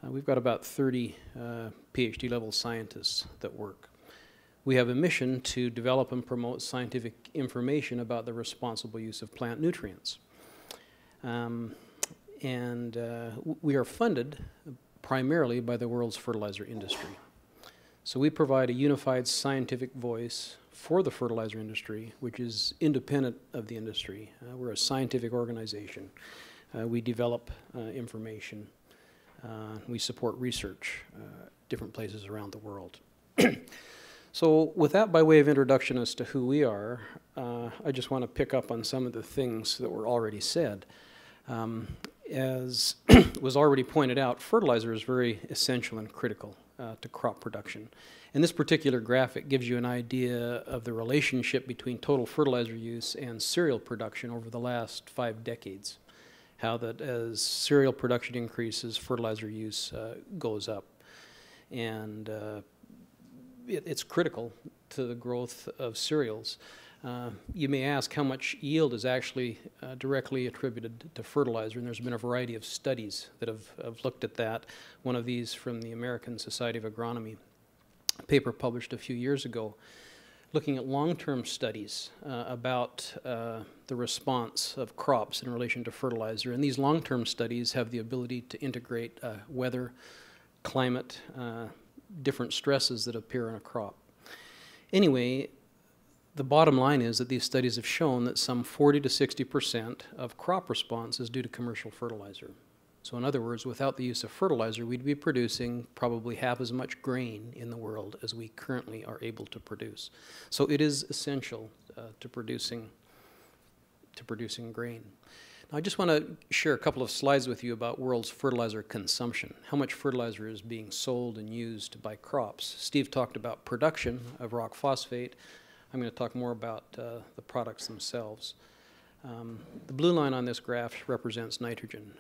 We've got about 30 PhD-level scientists that work. We have a mission to develop and promote scientific information about the responsible use of plant nutrients. We are funded primarily by the world's fertilizer industry. So we provide a unified scientific voice for the fertilizer industry, which is independent of the industry. We're a scientific organization. We develop information. We support research different places around the world. So with that by way of introduction as to who we are, I just want to pick up on some of the things that were already said. As was already pointed out, fertilizer is very essential and critical to crop production. And this particular graphic gives you an idea of the relationship between total fertilizer use and cereal production over the last 5 decades. How that as cereal production increases, fertilizer use goes up. And it's critical to the growth of cereals. You may ask how much yield is actually directly attributed to fertilizer, and there's been a variety of studies that have looked at that. One of these from the American Society of Agronomy, a paper published a few years ago, looking at long-term studies about the response of crops in relation to fertilizer. And these long-term studies have the ability to integrate weather, climate, different stresses that appear in a crop. Anyway, the bottom line is that these studies have shown that some 40 to 60% of crop response is due to commercial fertilizer. So in other words, without the use of fertilizer, we'd be producing probably half as much grain in the world as we currently are able to produce. So it is essential to producing grain. Now I just want to share a couple of slides with you about world's fertilizer consumption, how much fertilizer is being sold and used by crops. Steve talked about production of rock phosphate. I'm going to talk more about the products themselves. The blue line on this graph represents nitrogen.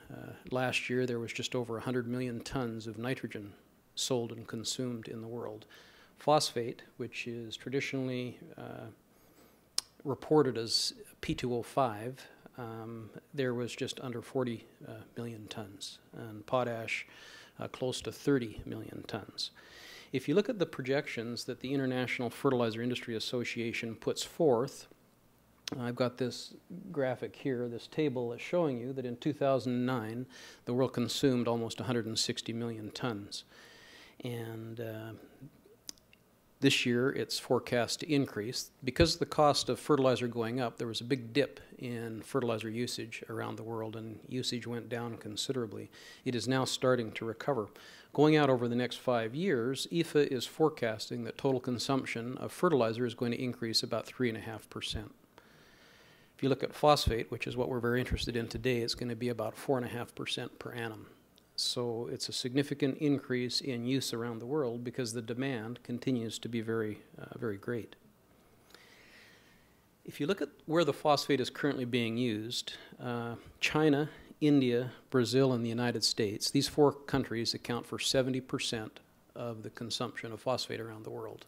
Last year there was just over 100 million tons of nitrogen sold and consumed in the world. Phosphate, which is traditionally reported as P2O5, there was just under 40 million tons, and potash close to 30 million tons. If you look at the projections that the International Fertilizer Industry Association puts forth, I've got this graphic here, this table is showing you that in 2009 the world consumed almost 160 million tons. And this year it's forecast to increase. Because of the cost of fertilizer going up, there was a big dip in fertilizer usage around the world, and usage went down considerably. It is now starting to recover. Going out over the next 5 years, IFA is forecasting that total consumption of fertilizer is going to increase about 3.5%. If you look at phosphate, which is what we're very interested in today, it's going to be about 4.5% per annum. So it's a significant increase in use around the world because the demand continues to be very great. If you look at where the phosphate is currently being used, China, India, Brazil, and the United States, these 4 countries account for 70% of the consumption of phosphate around the world.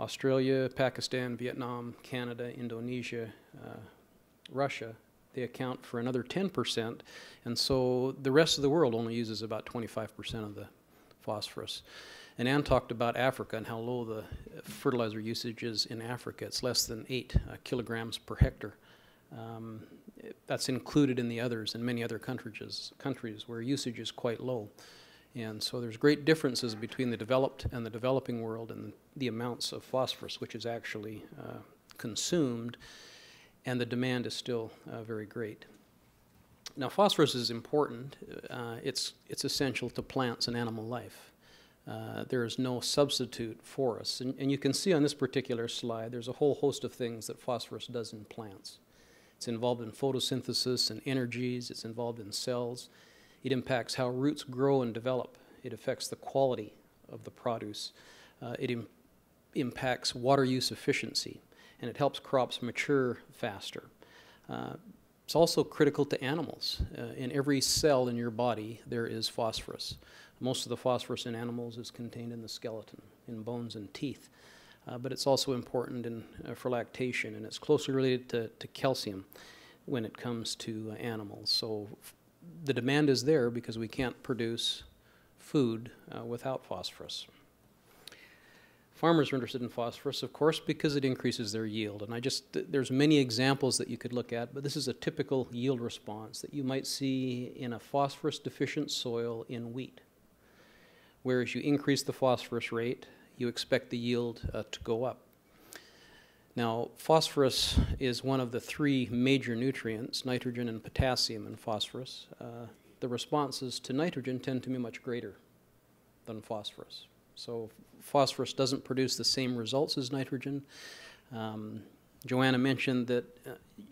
Australia, Pakistan, Vietnam, Canada, Indonesia, Russia, they account for another 10%, and so the rest of the world only uses about 25% of the phosphorus. And Ann talked about Africa and how low the fertilizer usage is in Africa. It's less than 8 kilograms per hectare. That's included in the others, in many other countries where usage is quite low. And so there's great differences between the developed and the developing world and the amounts of phosphorus which is actually consumed, and the demand is still very great. Now phosphorus is important. It's essential to plants and animal life. There is no substitute for us. And you can see on this particular slide there's a whole host of things that phosphorus does in plants. It's involved in photosynthesis and energies. It's involved in cells. It impacts how roots grow and develop. It affects the quality of the produce. It impacts water use efficiency, and it helps crops mature faster. It's also critical to animals. In every cell in your body there is phosphorus. Most of the phosphorus in animals is contained in the skeleton, in bones and teeth. But it's also important for lactation, and it's closely related to calcium when it comes to animals. So the demand is there because we can't produce food without phosphorus. Farmers are interested in phosphorus, of course, because it increases their yield. And there's many examples that you could look at, but this is a typical yield response that you might see in a phosphorus-deficient soil in wheat. Whereas you increase the phosphorus rate, you expect the yield to go up. Now, phosphorus is one of the 3 major nutrients, nitrogen and potassium and phosphorus. The responses to nitrogen tend to be much greater than phosphorus. So phosphorus doesn't produce the same results as nitrogen. Joanna mentioned that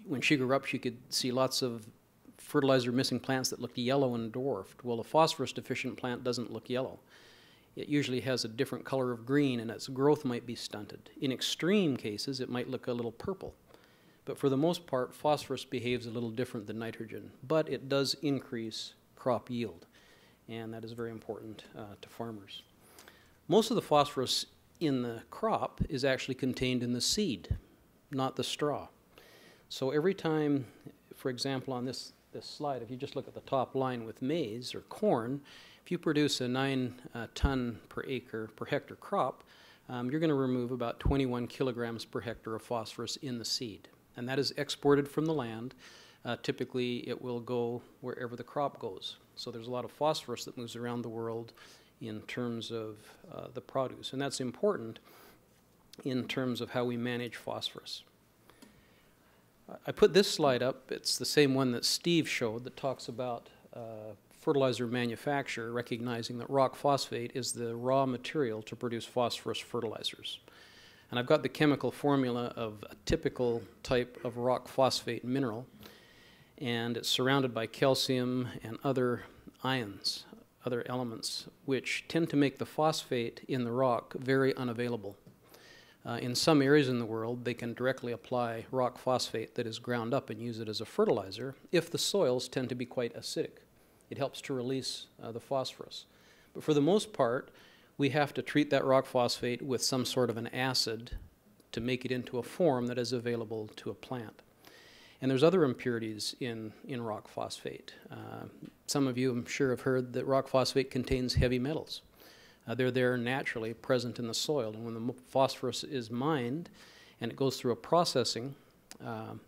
when she grew up she could see lots of fertilizer-missing plants that looked yellow and dwarfed. Well, a phosphorus-deficient plant doesn't look yellow. It usually has a different color of green, and its growth might be stunted. In extreme cases, it might look a little purple. But for the most part, phosphorus behaves a little different than nitrogen, but it does increase crop yield, and that is very important to farmers. Most of the phosphorus in the crop is actually contained in the seed, not the straw. So every time, for example, on this slide, if you just look at the top line with maize or corn, if you produce a 9 ton per hectare crop, you're going to remove about 21 kilograms per hectare of phosphorus in the seed. And that is exported from the land. Typically, it will go wherever the crop goes. So there's a lot of phosphorus that moves around the world in terms of the produce. And that's important in terms of how we manage phosphorus. I put this slide up. It's the same one that Steve showed that talks about fertilizer manufacturer, recognizing that rock phosphate is the raw material to produce phosphorus fertilizers. And I've got the chemical formula of a typical type of rock phosphate mineral, and it's surrounded by calcium and other ions, other elements, which tend to make the phosphate in the rock very unavailable. In some areas in the world, they can directly apply rock phosphate that is ground up and use it as a fertilizer if the soils tend to be quite acidic. It helps to release the phosphorus. But for the most part, we have to treat that rock phosphate with some sort of an acid to make it into a form that is available to a plant. And there's other impurities in rock phosphate. Some of you, I'm sure, have heard that rock phosphate contains heavy metals. They're there naturally present in the soil. And when the phosphorus is mined and it goes through a processing, a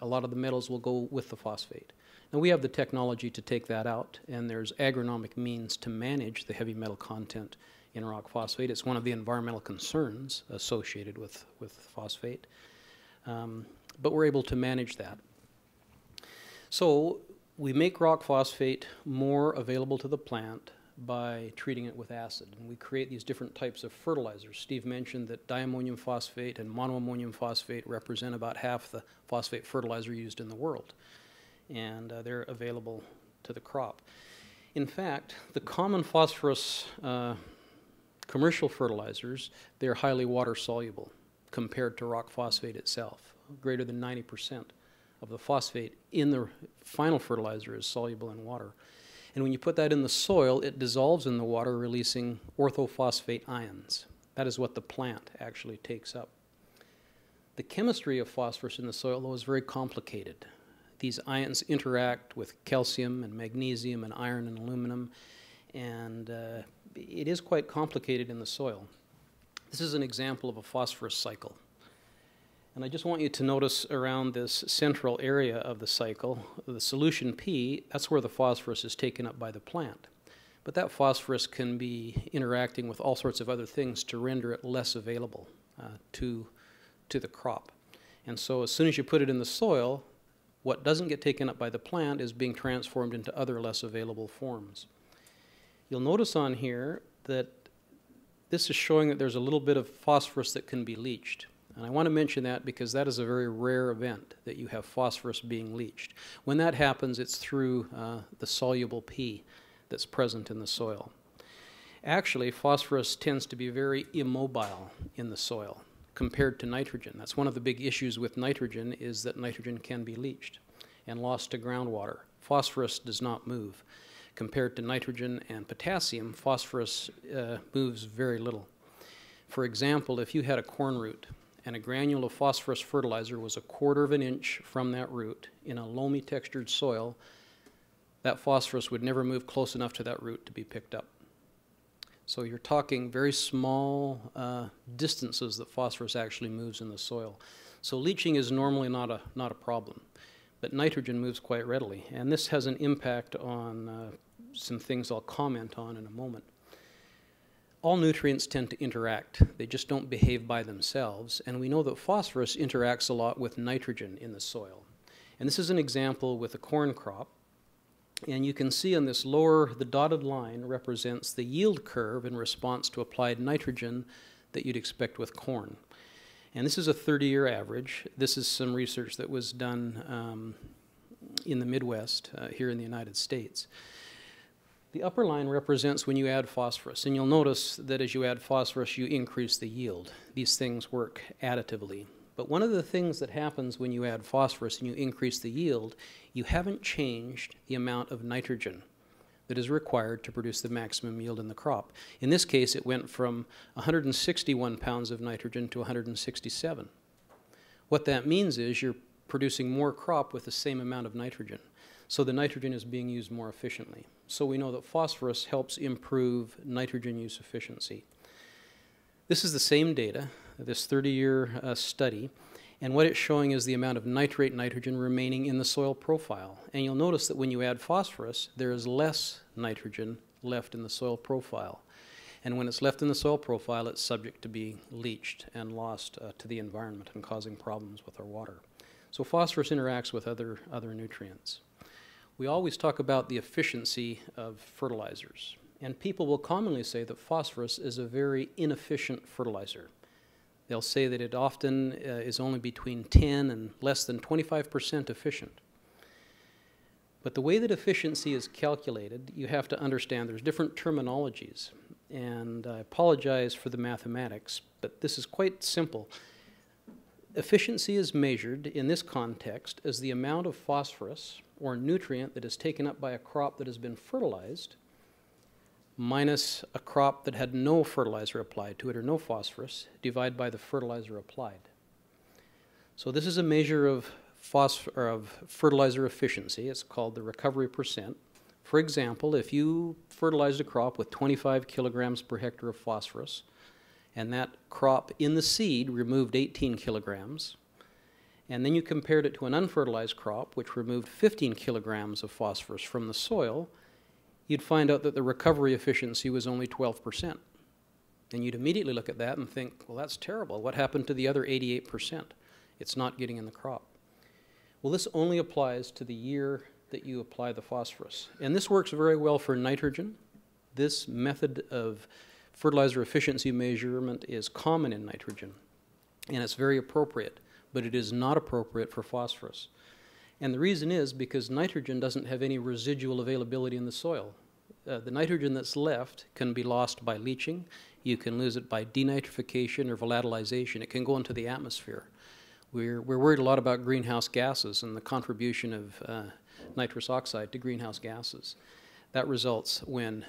lot of the metals will go with the phosphate. Now, we have the technology to take that out, and there's agronomic means to manage the heavy metal content in rock phosphate. It's one of the environmental concerns associated with phosphate. But we're able to manage that. So we make rock phosphate more available to the plant by treating it with acid. And we create these different types of fertilizers. Steve mentioned that diammonium phosphate and monoammonium phosphate represent about half the phosphate fertilizer used in the world. And they're available to the crop. In fact, the common phosphorus commercial fertilizers, they're highly water soluble compared to rock phosphate itself. Greater than 90% of the phosphate in the final fertilizer is soluble in water. And when you put that in the soil, it dissolves in the water, releasing orthophosphate ions. That is what the plant actually takes up. The chemistry of phosphorus in the soil, though, is very complicated. These ions interact with calcium and magnesium and iron and aluminum, and it is quite complicated in the soil. This is an example of a phosphorus cycle. And I just want you to notice around this central area of the cycle, the solution P, that's where the phosphorus is taken up by the plant. But that phosphorus can be interacting with all sorts of other things to render it less available to the crop. And so as soon as you put it in the soil, what doesn't get taken up by the plant is being transformed into other less available forms. You'll notice on here that this is showing that there's a little bit of phosphorus that can be leached. And I want to mention that because that is a very rare event, that you have phosphorus being leached. When that happens, it's through the soluble P that's present in the soil. Actually, phosphorus tends to be very immobile in the soil compared to nitrogen. That's one of the big issues with nitrogen, is that nitrogen can be leached and lost to groundwater. Phosphorus does not move. Compared to nitrogen and potassium, phosphorus moves very little. For example, if you had a corn root and a granule of phosphorus fertilizer was 1/4 of an inch from that root in a loamy textured soil, that phosphorus would never move close enough to that root to be picked up. So you're talking very small distances that phosphorus actually moves in the soil. So leaching is normally not a problem, but nitrogen moves quite readily, and this has an impact on some things I'll comment on in a moment. All nutrients tend to interact. They just don't behave by themselves, and we know that phosphorus interacts a lot with nitrogen in the soil. And this is an example with a corn crop. And you can see on this lower, the dotted line represents the yield curve in response to applied nitrogen that you'd expect with corn. And this is a 30-year average. This is some research that was done in the Midwest, here in the United States. The upper line represents when you add phosphorus, and you'll notice that as you add phosphorus, you increase the yield. These things work additively. But one of the things that happens when you add phosphorus and you increase the yield, you haven't changed the amount of nitrogen that is required to produce the maximum yield in the crop. In this case, it went from 161 pounds of nitrogen to 167. What that means is you're producing more crop with the same amount of nitrogen. So the nitrogen is being used more efficiently. So we know that phosphorus helps improve nitrogen use efficiency. This is the same data, this 30-year study, and what it's showing is the amount of nitrate nitrogen remaining in the soil profile. And you'll notice that when you add phosphorus, there is less nitrogen left in the soil profile. And when it's left in the soil profile, it's subject to being leached and lost to the environment and causing problems with our water. So phosphorus interacts with other nutrients. We always talk about the efficiency of fertilizers, and people will commonly say that phosphorus is a very inefficient fertilizer. They'll say that it often is only between 10 and less than 25% efficient. But the way that efficiency is calculated, you have to understand there's different terminologies. And I apologize for the mathematics, but this is quite simple. Efficiency is measured in this context as the amount of phosphorus or nutrient that is taken up by a crop that has been fertilized minus a crop that had no fertilizer applied to it or no phosphorus, divided by the fertilizer applied. So this is a measure of fertilizer efficiency. It's called the recovery percent. For example, if you fertilized a crop with 25 kilograms per hectare of phosphorus, and that crop in the seed removed 18 kilograms, and then you compared it to an unfertilized crop which removed 15 kilograms of phosphorus from the soil, you'd find out that the recovery efficiency was only 12%. And you'd immediately look at that and think, well, that's terrible. What happened to the other 88%? It's not getting in the crop. Well, this only applies to the year that you apply the phosphorus. And this works very well for nitrogen. This method of fertilizer efficiency measurement is common in nitrogen, and it's very appropriate, but it is not appropriate for phosphorus. And the reason is because nitrogen doesn't have any residual availability in the soil. The nitrogen that's left can be lost by leaching. You can lose it by denitrification or volatilization. It can go into the atmosphere. We're worried a lot about greenhouse gases and the contribution of nitrous oxide to greenhouse gases. That results when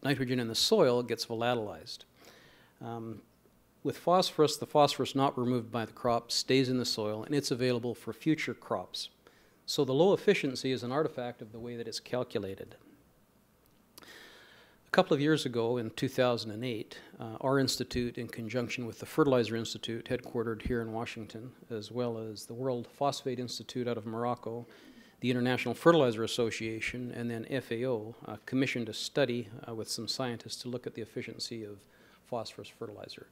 nitrogen in the soil gets volatilized. With phosphorus, the phosphorus not removed by the crop stays in the soil, and it's available for future crops. So the low efficiency is an artifact of the way that it's calculated. A couple of years ago, in 2008, our institute, in conjunction with the Fertilizer Institute, headquartered here in Washington, as well as the World Phosphate Institute out of Morocco, the International Fertilizer Association, and then FAO, commissioned a study with some scientists to look at the efficiency of phosphorus fertilizer.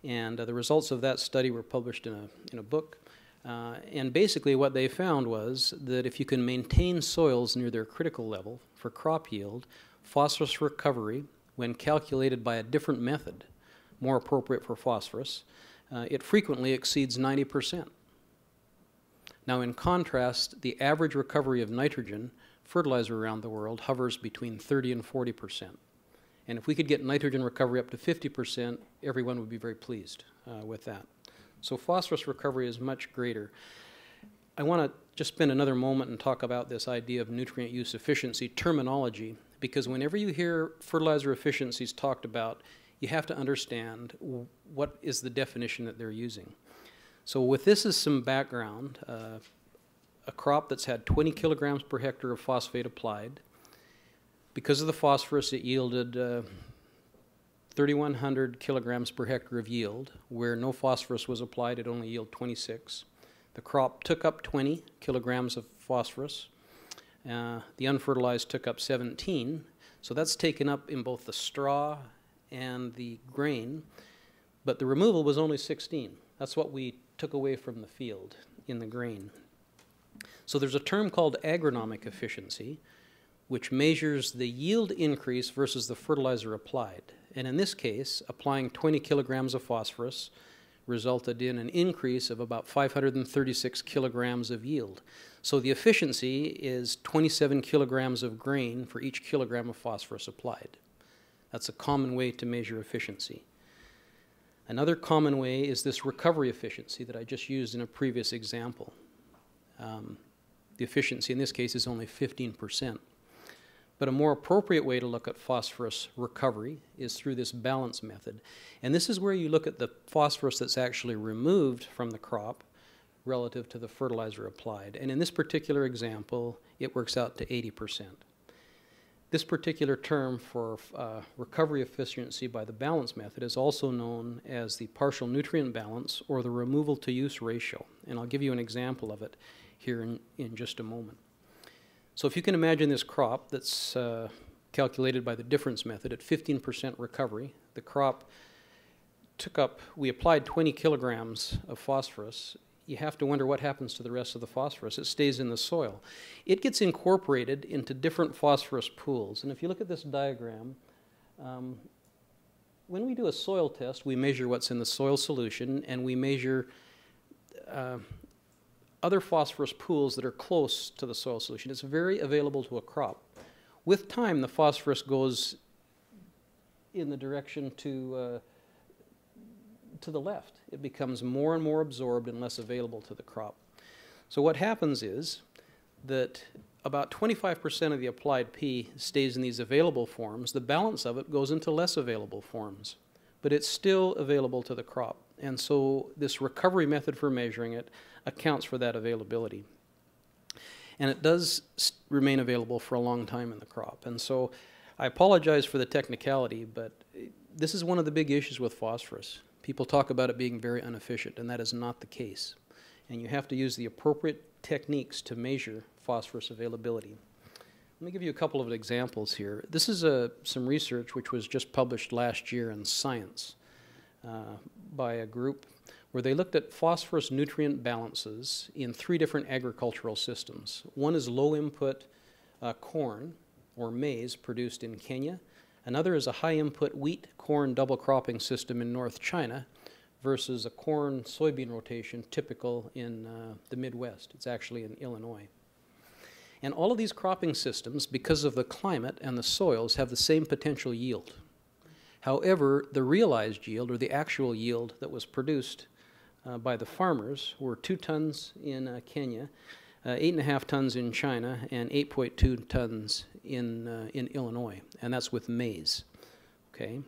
And the results of that study were published in a book. And basically what they found was that if you can maintain soils near their critical level for crop yield, phosphorus recovery, when calculated by a different method, more appropriate for phosphorus, it frequently exceeds 90%. Now, in contrast, the average recovery of nitrogen fertilizer around the world hovers between 30 and 40%. And if we could get nitrogen recovery up to 50%, everyone would be very pleased with that. So phosphorus recovery is much greater. I want to just spend another moment and talk about this idea of nutrient use efficiency terminology, because whenever you hear fertilizer efficiencies talked about, you have to understand what is the definition that they're using. So with this as some background, a crop that's had 20 kilograms per hectare of phosphate applied, because of the phosphorus, it yielded 3,100 kilograms per hectare of yield. Where no phosphorus was applied, it only yielded 26. The crop took up 20 kilograms of phosphorus. The unfertilized took up 17. So that's taken up in both the straw and the grain. But the removal was only 16. That's what we took away from the field in the grain. So there's a term called agronomic efficiency, which measures the yield increase versus the fertilizer applied. And in this case, applying 20 kilograms of phosphorus resulted in an increase of about 536 kilograms of yield. So the efficiency is 27 kilograms of grain for each kilogram of phosphorus applied. That's a common way to measure efficiency. Another common way is this recovery efficiency that I just used in a previous example. The efficiency in this case is only 15%. But a more appropriate way to look at phosphorus recovery is through this balance method. And this is where you look at the phosphorus that's actually removed from the crop relative to the fertilizer applied. And in this particular example, it works out to 80%. This particular term for recovery efficiency by the balance method is also known as the partial nutrient balance or the removal to use ratio. And I'll give you an example of it here in just a moment. So if you can imagine this crop that's calculated by the difference method at 15% recovery, the crop took up, we applied 20 kilograms of phosphorus, you have to wonder what happens to the rest of the phosphorus. It stays in the soil. It gets incorporated into different phosphorus pools. And if you look at this diagram, when we do a soil test, we measure what's in the soil solution, and we measure other phosphorus pools that are close to the soil solution. It's very available to a crop. With time, the phosphorus goes in the direction to the left. It becomes more and more absorbed and less available to the crop. So what happens is that about 25% of the applied P stays in these available forms. The balance of it goes into less available forms, but it's still available to the crop. And so this recovery method for measuring it accounts for that availability. And it does remain available for a long time in the crop. And so I apologize for the technicality, but this is one of the big issues with phosphorus. People talk about it being very inefficient, and that is not the case. And you have to use the appropriate techniques to measure phosphorus availability. Let me give you a couple of examples here. This is some research which was just published last year in Science by a group where they looked at phosphorus nutrient balances in 3 different agricultural systems. One is low input corn or maize produced in Kenya. Another is a high input wheat corn double cropping system in North China versus a corn soybean rotation typical in the Midwest. It's actually in Illinois. And all of these cropping systems, because of the climate and the soils, have the same potential yield. However, the realized yield, or the actual yield that was produced by the farmers, were 2 tons in Kenya, 8.5 tons in China, and 8.2 tons in Illinois, and that's with maize. Okay.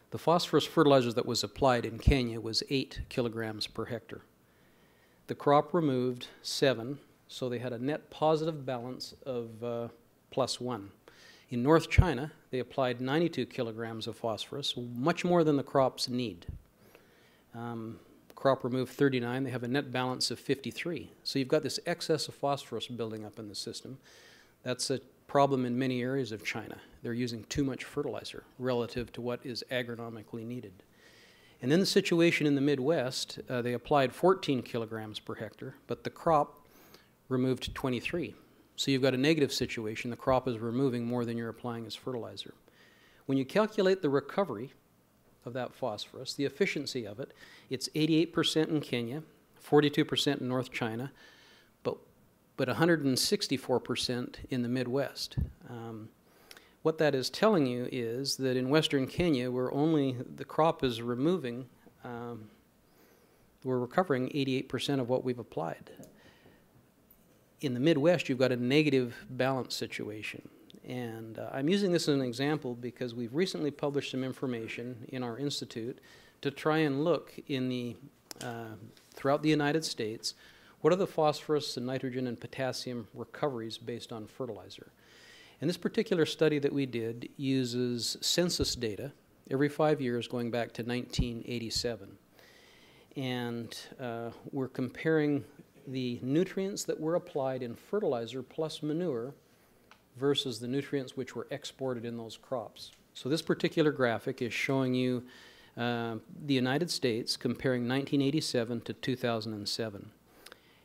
The phosphorus fertilizer that was applied in Kenya was 8 kilograms per hectare. The crop removed 7, so they had a net positive balance of +1. In North China, they applied 92 kilograms of phosphorus, much more than the crops need. Crop removed 39, they have a net balance of 53. So you've got this excess of phosphorus building up in the system. That's a problem in many areas of China. They're using too much fertilizer relative to what is agronomically needed. And then the situation in the Midwest, they applied 14 kilograms per hectare, but the crop removed 23. So you've got a negative situation. The crop is removing more than you're applying as fertilizer. When you calculate the recovery of that phosphorus, the efficiency of it, it's 88% in Kenya, 42% in North China, but 164% in the Midwest. What that is telling you is that in Western Kenya, where only the crop is removing, we're recovering 88% of what we've applied. In the Midwest, you've got a negative balance situation. And I'm using this as an example because we've recently published some information in our institute to try and look in the, throughout the United States, what are the phosphorus and nitrogen and potassium recoveries based on fertilizer. And this particular study that we did uses census data every 5 years going back to 1987. And we're comparing the nutrients that were applied in fertilizer plus manure versus the nutrients which were exported in those crops. So this particular graphic is showing you the United States comparing 1987 to 2007.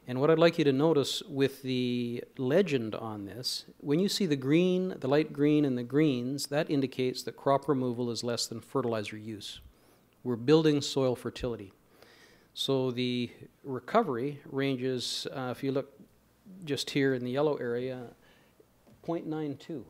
And what I'd like you to notice with the legend on this, when you see the green, the light green and the greens, that indicates that crop removal is less than fertilizer use. We're building soil fertility. So the recovery ranges, if you look just here in the yellow area, 0.92.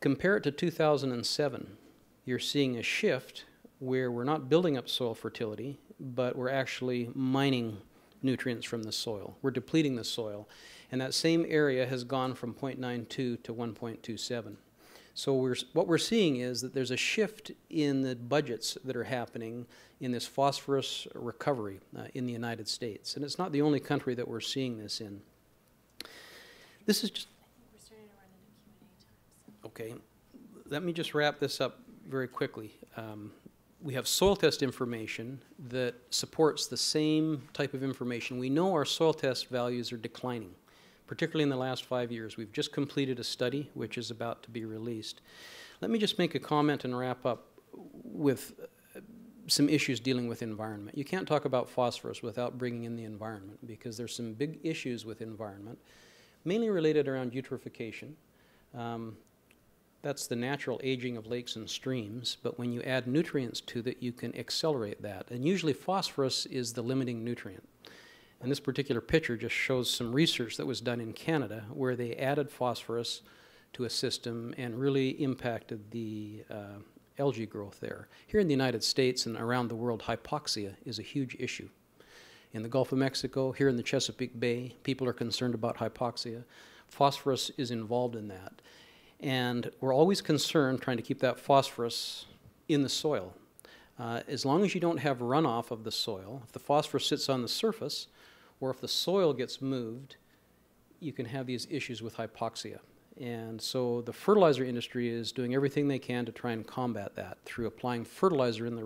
Compare it to 2007. You're seeing a shift where we're not building up soil fertility, but we're actually mining nutrients from the soil. We're depleting the soil. And that same area has gone from 0.92 to 1.27. So what we're seeing is that there's a shift in the budgets that are happening in this phosphorus recovery in the United States. And it's not the only country that we're seeing this in. This is just... We're starting to run into Q&A time. Okay. Let me just wrap this up very quickly. We have soil test information that supports the same type of information. We know our soil test values are declining, particularly in the last 5 years. We've just completed a study which is about to be released. Let me just make a comment and wrap up with some issues dealing with environment. You can't talk about phosphorus without bringing in the environment, because there's some big issues with environment, mainly related around eutrophication. That's the natural aging of lakes and streams, but when you add nutrients to that, you can accelerate that. And usually phosphorus is the limiting nutrient. And this particular picture just shows some research that was done in Canada where they added phosphorus to a system and really impacted the algae growth there. Here in the United States and around the world, hypoxia is a huge issue. In the Gulf of Mexico, here in the Chesapeake Bay, people are concerned about hypoxia. Phosphorus is involved in that. And we're always concerned trying to keep that phosphorus in the soil. As long as you don't have runoff of the soil, if the phosphorus sits on the surface, or if the soil gets moved, you can have these issues with hypoxia. And so the fertilizer industry is doing everything they can to try and combat that through applying fertilizer in the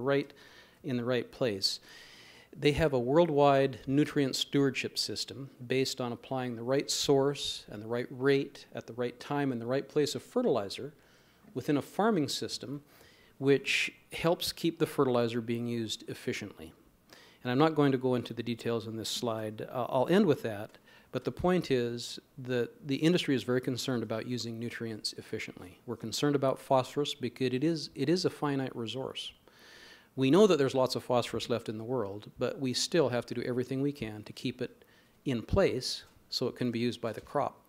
right place. They have a worldwide nutrient stewardship system based on applying the right source and the right rate at the right time and the right place of fertilizer within a farming system, which helps keep the fertilizer being used efficiently. And I'm not going to go into the details in this slide. I'll end with that. But the point is that the industry is very concerned about using nutrients efficiently. We're concerned about phosphorus because it is a finite resource. We know that there's lots of phosphorus left in the world, but we still have to do everything we can to keep it in place so it can be used by the crop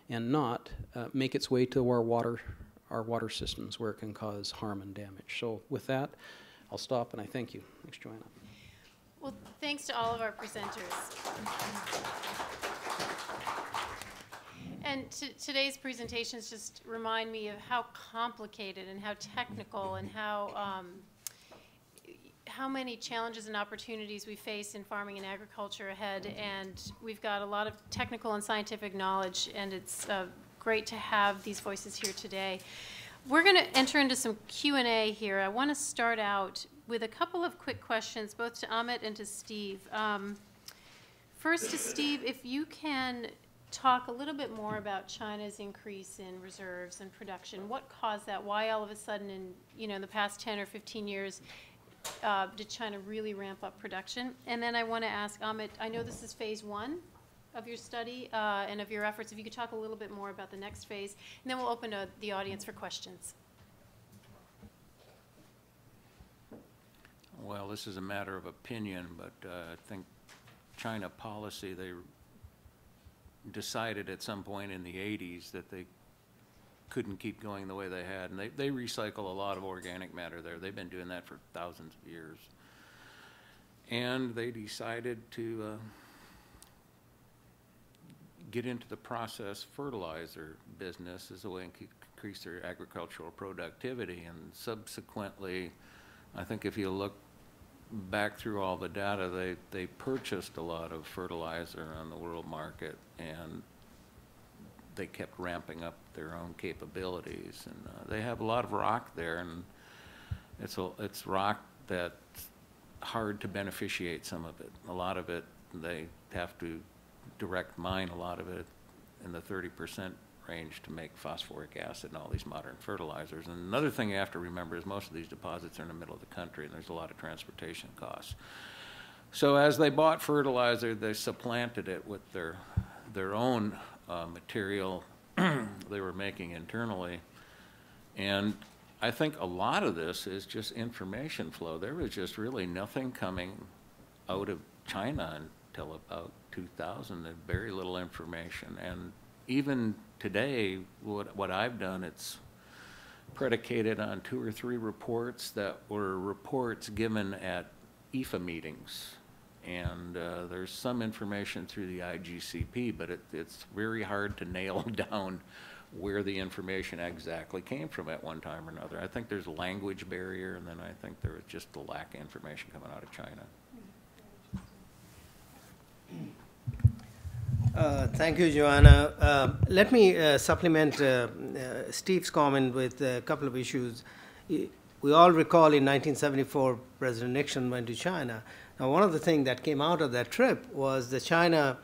and not make its way to our water systems where it can cause harm and damage. So with that, I'll stop and I thank you. Thanks, Joanna. Well, thanks to all of our presenters. And today's presentations just remind me of how complicated and how technical and how many challenges and opportunities we face in farming and agriculture ahead. And we've got a lot of technical and scientific knowledge, and it's great to have these voices here today. We're going to enter into some Q&A here. I want to start out with a couple of quick questions, both to Amit and to Steve. First to Steve, if you can talk a little bit more about China's increase in reserves and production. What caused that? Why all of a sudden in the past 10 or 15 years did China really ramp up production? And then I want to ask Amit, I know this is phase 1 of your study and of your efforts. If you could talk a little bit more about the next phase, and then we'll open to the audience for questions. Well, this is a matter of opinion, but I think China policy, they decided at some point in the 80s that they couldn't keep going the way they had. And they recycle a lot of organic matter there. They've been doing that for thousands of years. And they decided to get into the process fertilizer business as a way to increase their agricultural productivity. And subsequently, I think if you look back through all the data, they purchased a lot of fertilizer on the world market, and they kept ramping up their own capabilities. And they have a lot of rock there, and it's rock that's hard to beneficiate some of it. A lot of it, they have to direct mine a lot of it in the 30% range to make phosphoric acid and all these modern fertilizers. And another thing you have to remember is most of these deposits are in the middle of the country, and there's a lot of transportation costs. So as they bought fertilizer, they supplanted it with their own material they were making internally. And I think a lot of this is just information flow. There was just really nothing coming out of China until about 2000. There's very little information. And even today, what I've done, it's predicated on 2 or 3 reports that were reports given at IFA meetings. And there's some information through the IGCP, but it's very hard to nail down where the information exactly came from at one time or another. I think there's a language barrier, and then I think there was just a lack of information coming out of China. Thank you, Joanna. Let me supplement Steve's comment with a couple of issues. We all recall in 1974, President Nixon went to China. Now, one of the things that came out of that trip was that China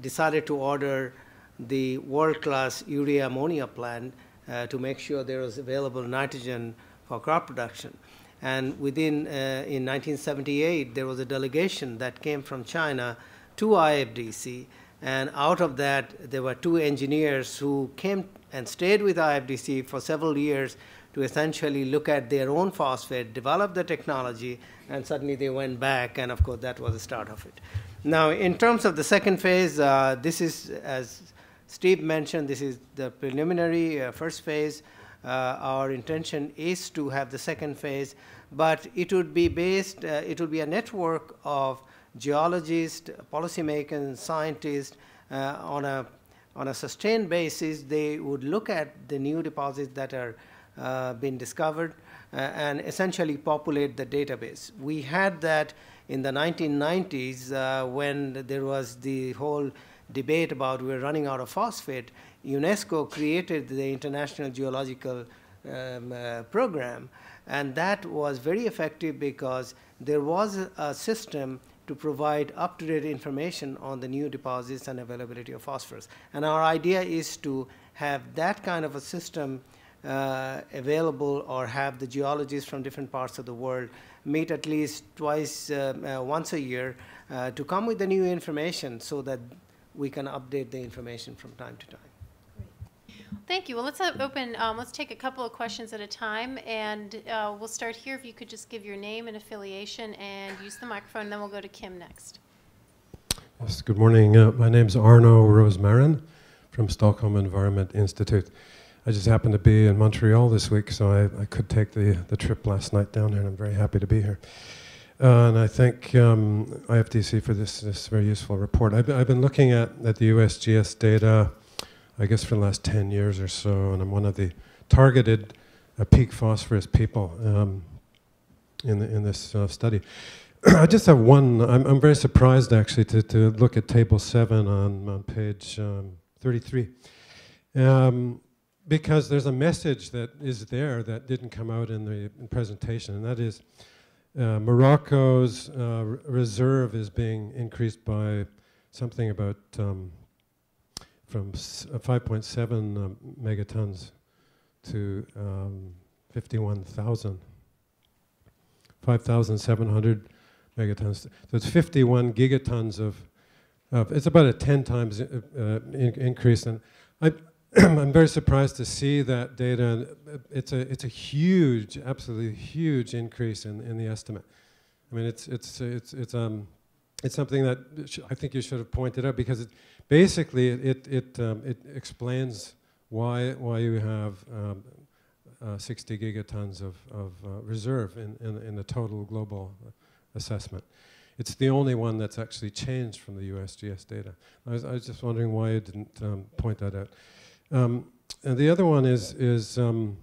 decided to order the world-class urea ammonia plant to make sure there was available nitrogen for crop production. And in 1978, there was a delegation that came from China to IFDC. And out of that, there were 2 engineers who came and stayed with IFDC for several years to essentially look at their own phosphate, develop the technology, and suddenly they went back, and of course that was the start of it. Now, in terms of the second phase, this is, as Steve mentioned, this is the preliminary first phase. Our intention is to have the second phase, but it would be based, it would be a network of geologists, policymakers, scientists on a sustained basis. They would look at the new deposits that are been discovered and essentially populate the database. We had that in the 1990s when there was the whole debate about we're running out of phosphate. UNESCO created the International Geological Program, and that was very effective because there was a system to provide up-to-date information on the new deposits and availability of phosphorus. And our idea is to have that kind of a system available, or have the geologists from different parts of the world meet at least once a year to come with the new information so that we can update the information from time to time. Thank you. Well, let's let's take a couple of questions at a time, and we'll start here. If you could just give your name and affiliation and use the microphone, and then we'll go to Kim next. Yes, good morning. My name's Arno Rosmarin from Stockholm Environment Institute. I just happened to be in Montreal this week, so I could take the trip last night down here, and I'm very happy to be here. And I thank IFDC for this very useful report. I've been looking at the USGS data, I guess, for the last 10 years or so, and I'm one of the targeted peak phosphorus people in this study. I just have one. I'm very surprised, actually, to look at Table 7 on page 33. Because there's a message that is there that didn't come out in the presentation, and that is Morocco's reserve is being increased by something about from 5.7 megatons to 5,700 megatons. So it's 51 gigatons of it's about a 10 times increase. And I'm very surprised to see that data. It's a huge, absolutely huge increase in the estimate. I mean, it's something that I think you should have pointed out, because basically it explains why you have 60 gigatons of reserve in the total global assessment. It's the only one that's actually changed from the USGS data. I was just wondering why you didn't point that out. And the other one is I'm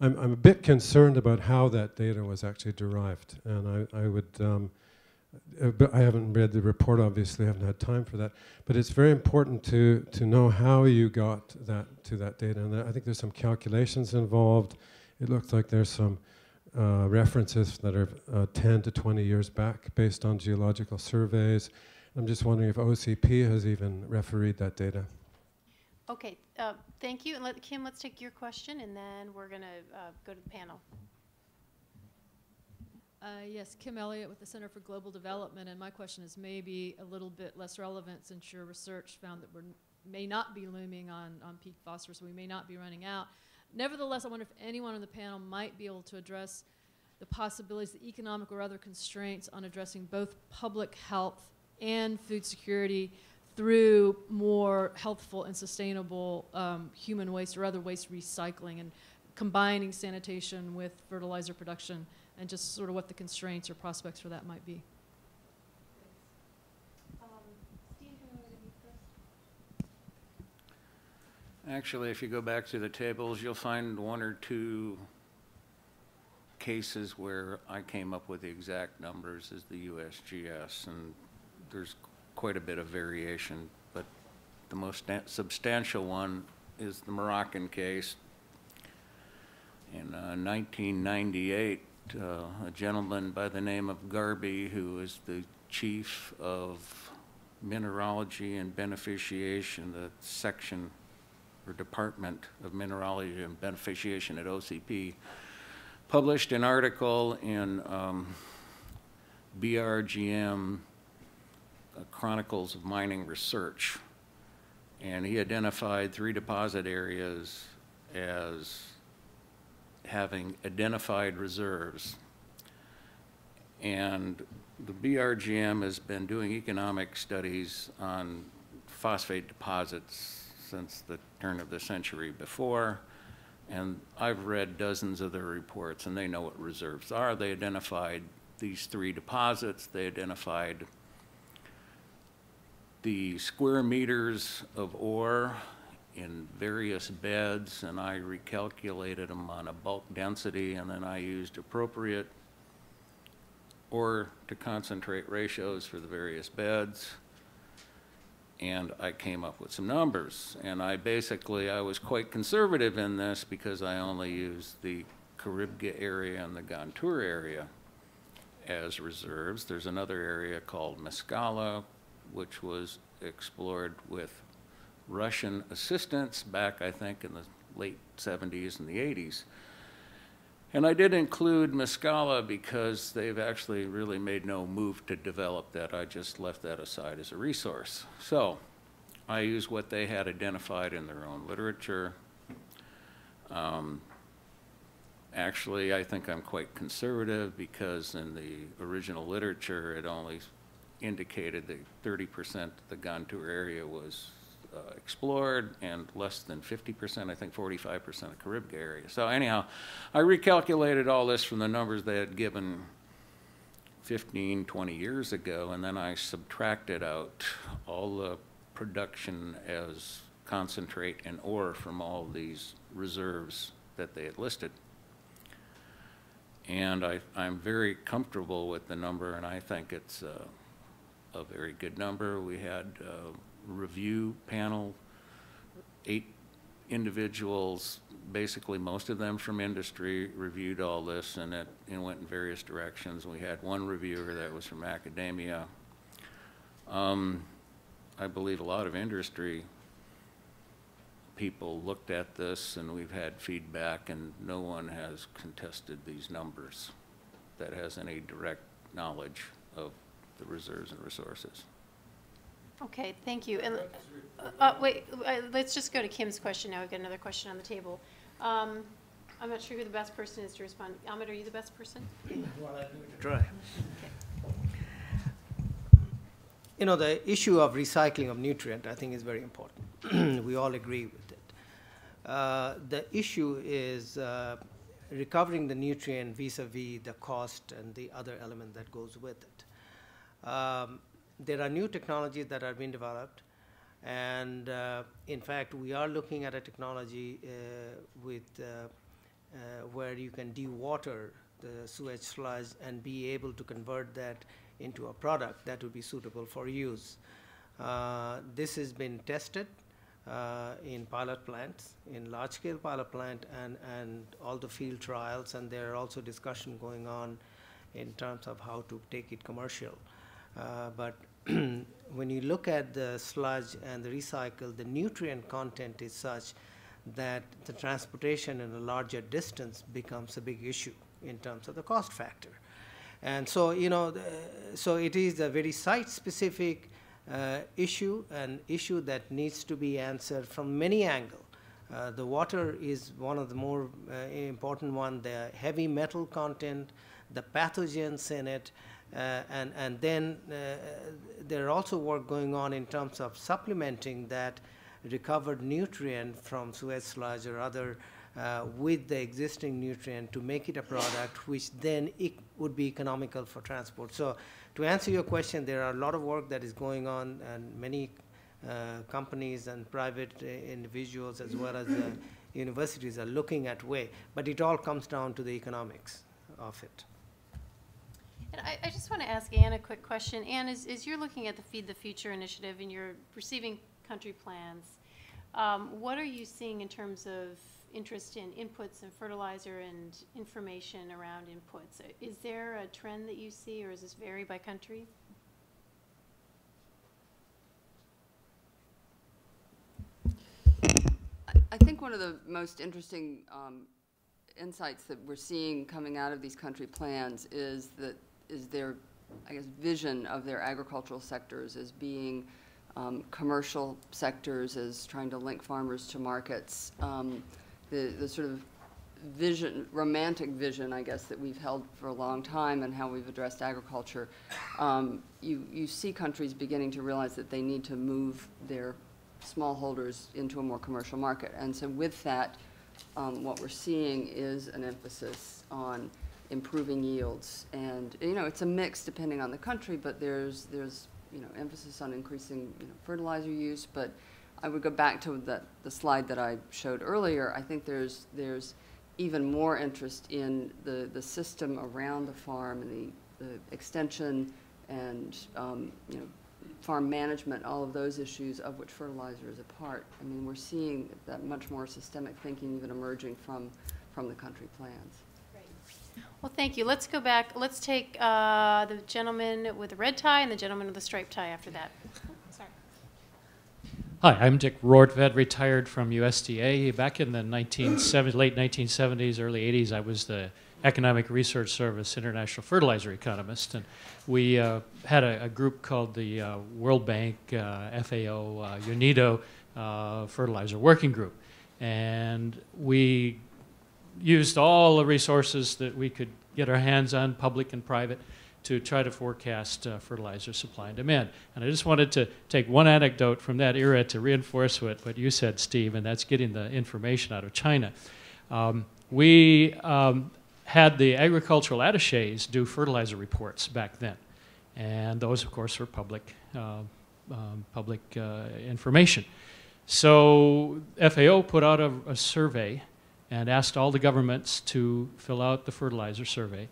a bit concerned about how that data was actually derived, and I would, but I haven't read the report, obviously, I haven't had time for that, but it's very important to know how you got to that data, and I think there's some calculations involved. It looks like there's some references that are 10 to 20 years back based on geological surveys. I'm just wondering if OCP has even refereed that data. Okay, thank you. And Kim, let's take your question, and then we're going to go to the panel. Yes, Kim Elliott with the Center for Global Development, and my question is maybe a little bit less relevant, since your research found that we may not be looming on peak phosphorus, we may not be running out. Nevertheless, I wonder if anyone on the panel might be able to address the possibilities, the economic or other constraints on addressing both public health and food security through more healthful and sustainable human waste or other waste recycling, and combining sanitation with fertilizer production, and just sort of what the constraints or prospects for that might be. Steve, do you want to go first? Actually, if you go back to the tables, you'll find one or two cases where I came up with the exact numbers as the USGS, and there's quite a bit of variation, but the most substantial one is the Moroccan case. In 1998, a gentleman by the name of Garbi, who is the chief of mineralogy and beneficiation, the section or department of mineralogy and beneficiation at OCP, published an article in BRGM, Chronicles of Mining Research, and he identified 3 deposit areas as having identified reserves. And the BRGM has been doing economic studies on phosphate deposits since the turn of the century before, and I've read dozens of their reports, and they know what reserves are. They identified these 3 deposits. They identified the square meters of ore in various beds, and I recalculated them on a bulk density, and then I used appropriate ore to concentrate ratios for the various beds, and I came up with some numbers. And I was quite conservative in this because I only used the Caribga area and the Gontour area as reserves. There's another area called Mescala, which was explored with Russian assistance back, I think, in the late 70s and the 80s. And I did include Mescala because they've actually really made no move to develop that. I just left that aside as a resource. So I used what they had identified in their own literature. Actually, I think I'm quite conservative because in the original literature, it only indicated that 30% of the Gontour area was explored and less than 50%, I think 45% of Caribga area. So anyhow, I recalculated all this from the numbers they had given 15, 20 years ago, and then I subtracted out all the production as concentrate and ore from all these reserves that they had listed. And I'm very comfortable with the number, and I think it's a very good number. We had review panel, 8 individuals, basically most of them from industry, reviewed all this, and it went in various directions. We had one reviewer that was from academia. I believe a lot of industry people looked at this, and we've had feedback, and no one has contested these numbers that has any direct knowledge of the reserves and resources. Okay, thank you. And wait, let's just go to Kim's question now. We've got another question on the table. I'm not sure who the best person is to respond. Ahmed, are you the best person? Well, I'll give it a try. Okay. You know, the issue of recycling of nutrient, I think, is very important. We all agree with it. The issue is recovering the nutrient vis-a-vis the cost and the other element that goes with it. There are new technologies that are being developed, and in fact, we are looking at a technology where you can dewater the sewage sludge and be able to convert that into a product that would be suitable for use. This has been tested in pilot plants, in large-scale pilot plant, and all the field trials, and there are also discussion going on in terms of how to take it commercial. But when you look at the sludge and the recycle, the nutrient content is such that the transportation in a larger distance becomes a big issue in terms of the cost factor. And so, you know, so it is a very site-specific issue, an issue that needs to be answered from many angles. The water is one of the more important one, the heavy metal content, the pathogens in it, and then there are also work going on in terms of supplementing that recovered nutrient from sewage sludge or other with the existing nutrient to make it a product which then it would be economical for transport. So to answer your question, there are a lot of work that is going on, and many companies and private individuals as well as universities are looking at way, but it all comes down to the economics of it. And I just want to ask Anne a quick question. Anne, as you're looking at the Feed the Future initiative and you're receiving country plans, what are you seeing in terms of interest in inputs and fertilizer and information around inputs? Is there a trend that you see, or does this vary by country? I think one of the most interesting insights that we're seeing coming out of these country plans is their, I guess, vision of their agricultural sectors as being commercial sectors, as trying to link farmers to markets. The sort of vision, romantic vision, I guess, that we've held for a long time and how we've addressed agriculture, you see countries beginning to realize that they need to move their smallholders into a more commercial market. And so with that, what we're seeing is an emphasis on improving yields. And, you know, it's a mix depending on the country, but there's you know, emphasis on increasing, you know, fertilizer use. But I would go back to the slide that I showed earlier. I think there's even more interest in the system around the farm and the extension and, you know, farm management, all of those issues of which fertilizer is a part. I mean, we're seeing that much more systemic thinking even emerging from the country plans. Great. Well, thank you. Let's go back. Let's take the gentleman with the red tie and the gentleman with the striped tie after that. Sorry. Hi, I'm Dick Rortvedt, retired from USDA. Back in the late 1970s, early 80s, I was the Economic Research Service International Fertilizer Economist, and we had a group called the World Bank, FAO, UNIDO Fertilizer Working Group. And we used all the resources that we could get our hands on, public and private, to try to forecast fertilizer supply and demand. And I just wanted to take one anecdote from that era to reinforce what you said, Steve, and that's getting the information out of China. We had the agricultural attaches do fertilizer reports back then. And those, of course, were public information. So FAO put out a survey and asked all the governments to fill out the fertilizer survey.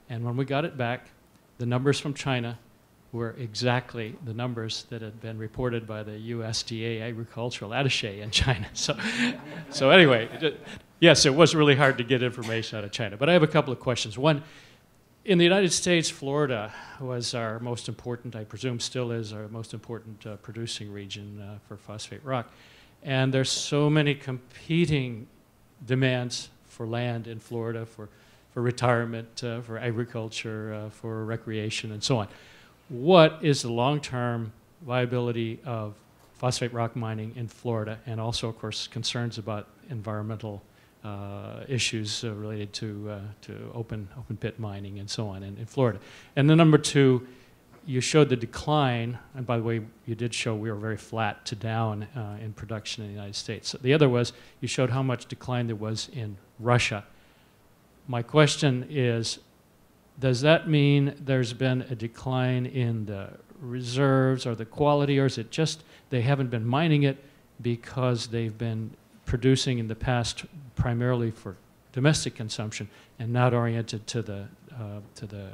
And when we got it back, the numbers from China were exactly the numbers that had been reported by the USDA agricultural attaché in China. So anyway, yes, it was really hard to get information out of China. But I have a couple of questions. One, in the United States, Florida was our most important, I presume still is, our most important producing region for phosphate rock. And there's so many competing demands for land in Florida, for retirement, for agriculture, for recreation, and so on. What is the long-term viability of phosphate rock mining in Florida, and also, of course, concerns about environmental issues related to open pit mining and so on in Florida? And then number two, you showed the decline, and by the way, you did show we were very flat to down in production in the United States. The other was you showed how much decline there was in Russia. My question is, does that mean there's been a decline in the reserves or the quality, or is it just they haven't been mining it because they've been producing in the past primarily for domestic consumption and not oriented to the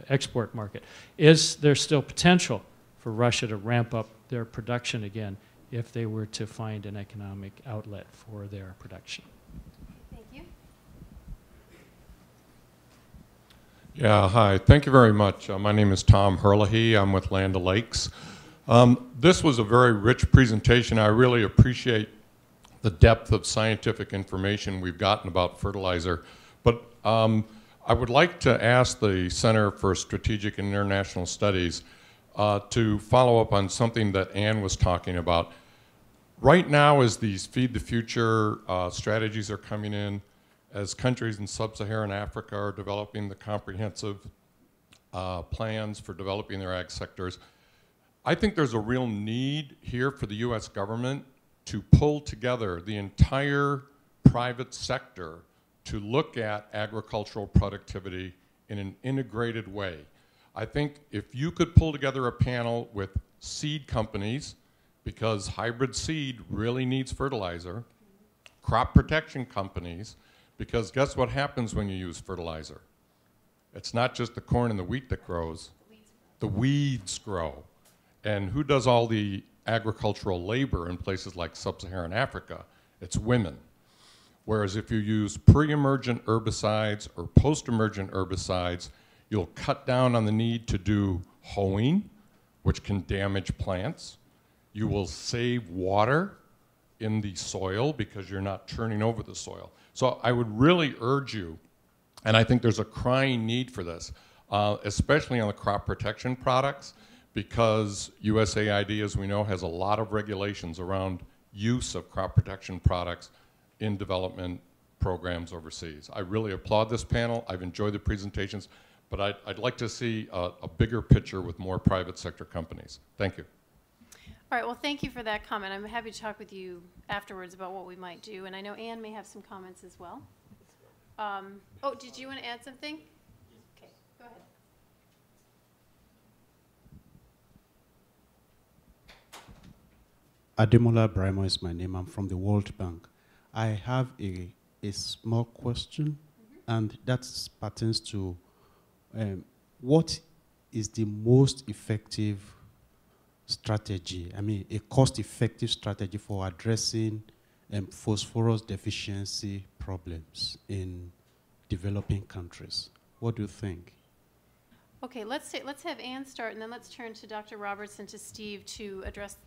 export market? Is there still potential for Russia to ramp up their production again if they were to find an economic outlet for their production? Thank you. Yeah, hi. Thank you very much. My name is Tom Herlihy. I'm with Land O'Lakes. This was a very rich presentation. I really appreciate the depth of scientific information we've gotten about fertilizer. But I would like to ask the Center for Strategic and International Studies to follow up on something that Ann was talking about. Right now, as these Feed the Future strategies are coming in, as countries in sub-Saharan Africa are developing the comprehensive plans for developing their ag sectors, I think there's a real need here for the US government to pull together the entire private sector to look at agricultural productivity in an integrated way. I think if you could pull together a panel with seed companies, because hybrid seed really needs fertilizer, crop protection companies, because guess what happens when you use fertilizer? It's not just the corn and the wheat that grows, the weeds grow. And who does all the agricultural labor in places like sub-Saharan Africa? It's women. Whereas if you use pre-emergent herbicides or post-emergent herbicides, you'll cut down on the need to do hoeing, which can damage plants. You will save water in the soil because you're not turning over the soil. So I would really urge you And I think there's a crying need for this, especially on the crop protection products, because USAID, as we know, has a lot of regulations around use of crop protection products in development programs overseas. I really applaud this panel. I've enjoyed the presentations, but I'd like to see a bigger picture with more private sector companies. Thank you. All right, well, thank you for that comment. I'm happy to talk with you afterwards about what we might do, and I know Anne may have some comments as well. Oh, did you want to add something? Okay, go ahead. Ademola Brahmo is my name. I'm from the World Bank. I have a small question, and that pertains to what is the most effective strategy, I mean, a cost-effective strategy for addressing phosphorus deficiency problems in developing countries? What do you think? Okay, let's have Anne start, and then let's turn to Dr. Roberts and to Steve to address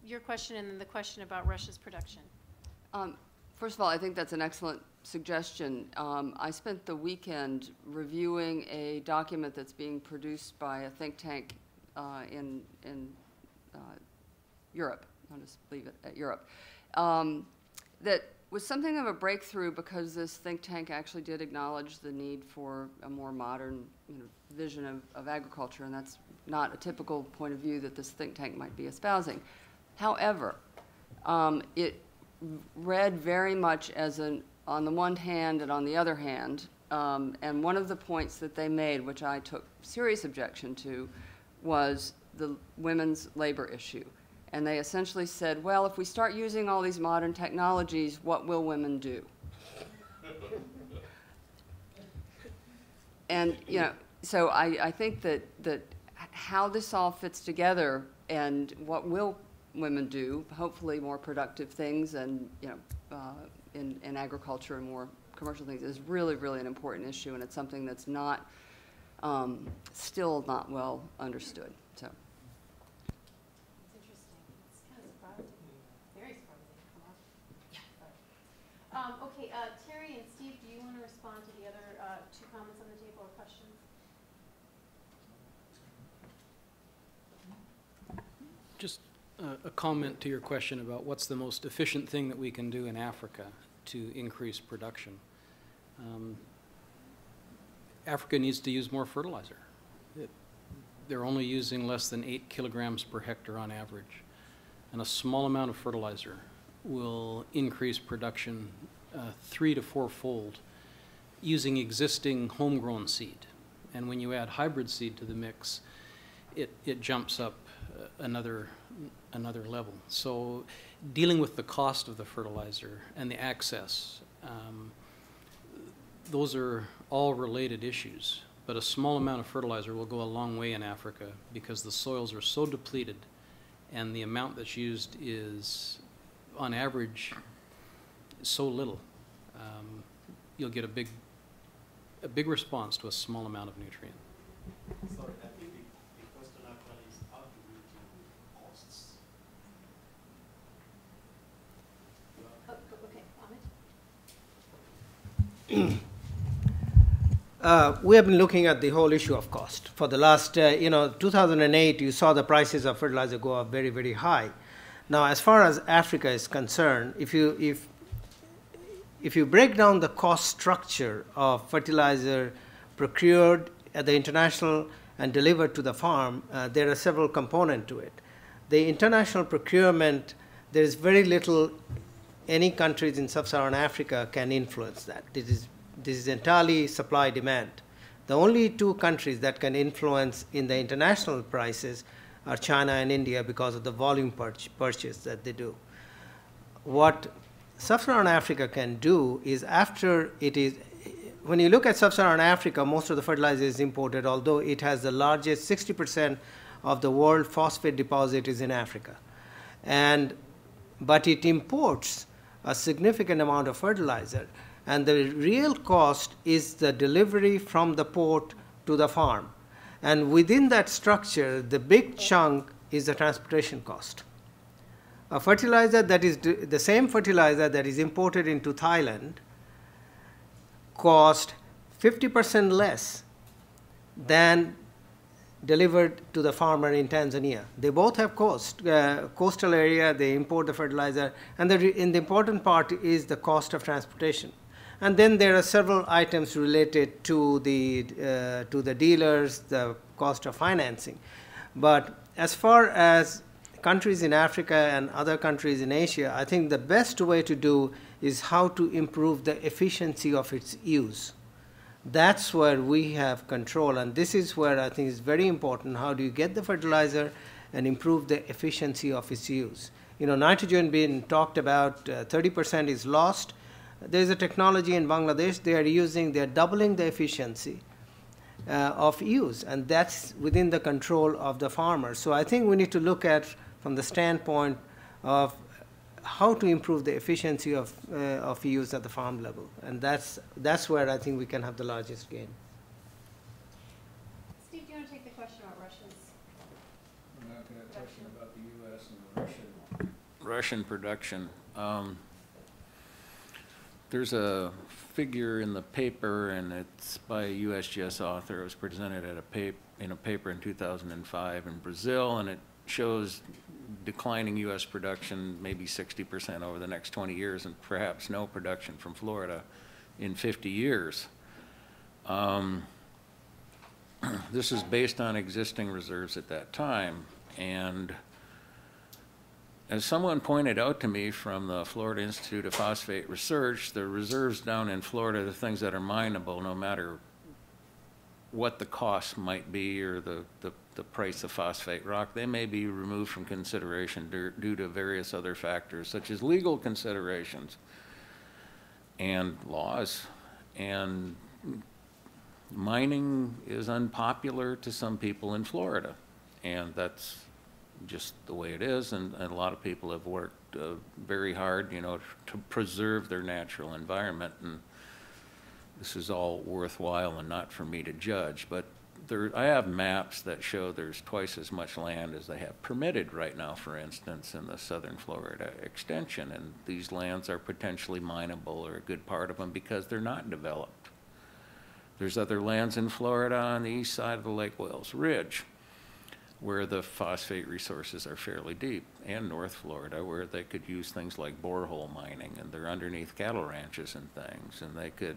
your question and then the question about Russia's production. First of all, I think that's an excellent suggestion. I spent the weekend reviewing a document that's being produced by a think tank in Europe. I'll just leave it at Europe. That was something of a breakthrough because this think tank actually did acknowledge the need for a more modern vision of agriculture, and that's not a typical point of view that this think tank might be espousing. However, it read very much as an on the one hand and on the other hand, and one of the points that they made, which I took serious objection to, was the women's labor issue. And they essentially said, well, if we start using all these modern technologies, what will women do? And, so I think that how this all fits together and what will women do, hopefully more productive things and, in agriculture and more commercial things, is really, really an important issue, and it's something that's not, still not well understood. So. It's interesting. It's kind of surprising. Very surprising. Okay, Terry and Steve, do you want to respond to the other two comments on the table or questions? Just a comment to your question about what's the most efficient thing that we can do in Africa to increase production. Africa needs to use more fertilizer. They're only using less than 8 kilograms per hectare on average. And a small amount of fertilizer will increase production 3 to 4-fold using existing homegrown seed. And when you add hybrid seed to the mix, it jumps up another level. So dealing with the cost of the fertilizer and the access, those are all related issues. But a small amount of fertilizer will go a long way in Africa because the soils are so depleted and the amount that's used is, on average, so little. You'll get a big response to a small amount of nutrient. Sorry, I think the question actually is how do we deal with costs? Okay, Amit? We have been looking at the whole issue of cost. For the last, 2008, you saw the prices of fertilizer go up very, very high. Now, as far as Africa is concerned, if you break down the cost structure of fertilizer procured at the international and delivered to the farm, there are several components to it. The international procurement, there is very little any countries in sub-Saharan Africa can influence that. This is entirely supply-demand. The only two countries that can influence in the international prices are China and India because of the volume purchase that they do. What sub-Saharan Africa can do is when you look at sub-Saharan Africa, most of the fertilizer is imported, although it has the largest 60% of the world phosphate deposit is in Africa. But it imports a significant amount of fertilizer. And the real cost is the delivery from the port to the farm. And within that structure, the big chunk is the transportation cost. A fertilizer that is the same fertilizer that is imported into Thailand cost 50% less than delivered to the farmer in Tanzania. They both have coastal area, they import the fertilizer, and the important part is the cost of transportation. And then there are several items related to the dealers, the cost of financing. But as far as countries in Africa and other countries in Asia, I think the best way to do is how to improve the efficiency of its use. That's where we have control, and this is where I think is very important. How do you get the fertilizer and improve the efficiency of its use? Nitrogen being talked about, 30% is lost. There's a technology in Bangladesh they're doubling the efficiency of use, and that's within the control of the farmer. So I think we need to look at from the standpoint of how to improve the efficiency of use at the farm level, and that's where I think we can have the largest gain. Steve, do you want to take the question about Russia's? I'm not going to question about the U.S. and the Russian production. There's a figure in the paper, and it's by a USGS author. It was presented at in a paper in 2005 in Brazil, and it shows declining U.S. production, maybe 60% over the next 20 years, and perhaps no production from Florida in 50 years. This is based on existing reserves at that time, and as someone pointed out to me from the Florida Institute of Phosphate Research, the reserves down in Florida, the things that are mineable, no matter what the cost might be or the price of phosphate rock, they may be removed from consideration due to various other factors, such as legal considerations and laws. And mining is unpopular to some people in Florida, and that's just the way it is, and a lot of people have worked very hard, to preserve their natural environment, and this is all worthwhile and not for me to judge, but I have maps that show there's twice as much land as they have permitted right now, for instance, in the southern Florida extension, and these lands are potentially mineable, or a good part of them, because they're not developed. There's other lands in Florida on the east side of the Lake Wales Ridge where the phosphate resources are fairly deep, and North Florida, where they could use things like borehole mining, and they're underneath cattle ranches and things, and they could,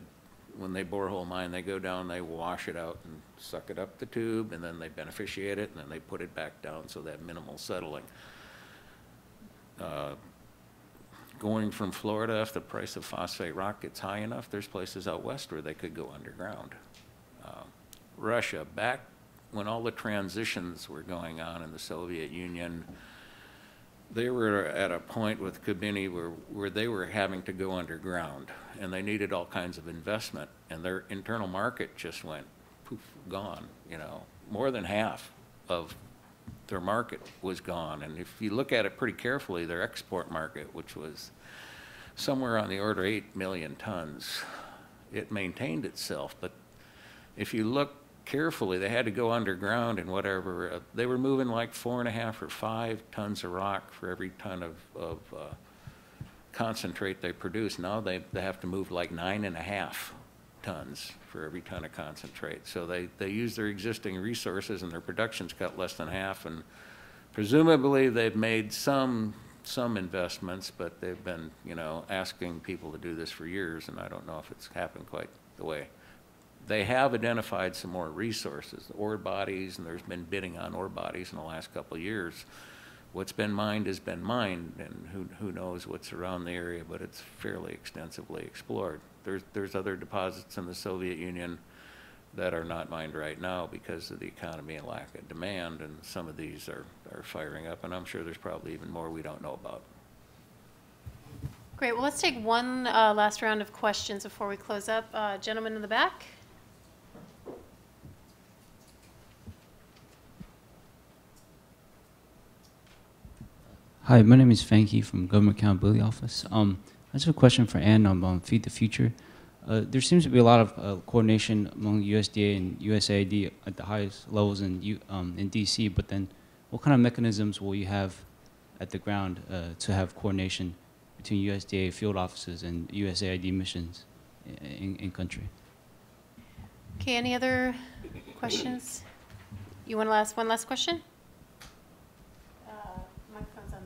when they borehole mine, they go down, they wash it out and suck it up the tube, and then they beneficiate it, and then they put it back down, so they have minimal settling. Going from Florida, if the price of phosphate rock gets high enough, there's places out west where they could go underground. Russia, back when all the transitions were going on in the Soviet Union, they were at a point with Kabini where they were having to go underground, and they needed all kinds of investment, and their internal market just went poof, gone. More than half of their market was gone, and if you look at it pretty carefully, their export market, which was somewhere on the order of 8 million tons, it maintained itself, but if you look carefully, they had to go underground, and whatever, they were moving like 4.5 or 5 tons of rock for every ton of concentrate they produce. Now they have to move like 9.5 tons for every ton of concentrate. So they use their existing resources, and their production's cut less than half, and presumably they've made some investments, but they've been asking people to do this for years, and I don't know if it's happened quite the way. They have identified some more resources, ore bodies, and there's been bidding on ore bodies in the last couple of years. What's been mined has been mined, and who knows what's around the area, but it's fairly extensively explored. There's other deposits in the Soviet Union that are not mined right now because of the economy and lack of demand, and some of these are firing up, and I'm sure there's probably even more we don't know about. Great. Well, let's take one last round of questions before we close up. Gentleman in the back. Hi, my name is Fanky from Government Accountability Office. I just have a question for Ann on Feed the Future. There seems to be a lot of coordination among USDA and USAID at the highest levels in DC, but then what kind of mechanisms will you have at the ground to have coordination between USDA field offices and USAID missions in country? Okay, any other questions? You want to ask one last question? Microphone's on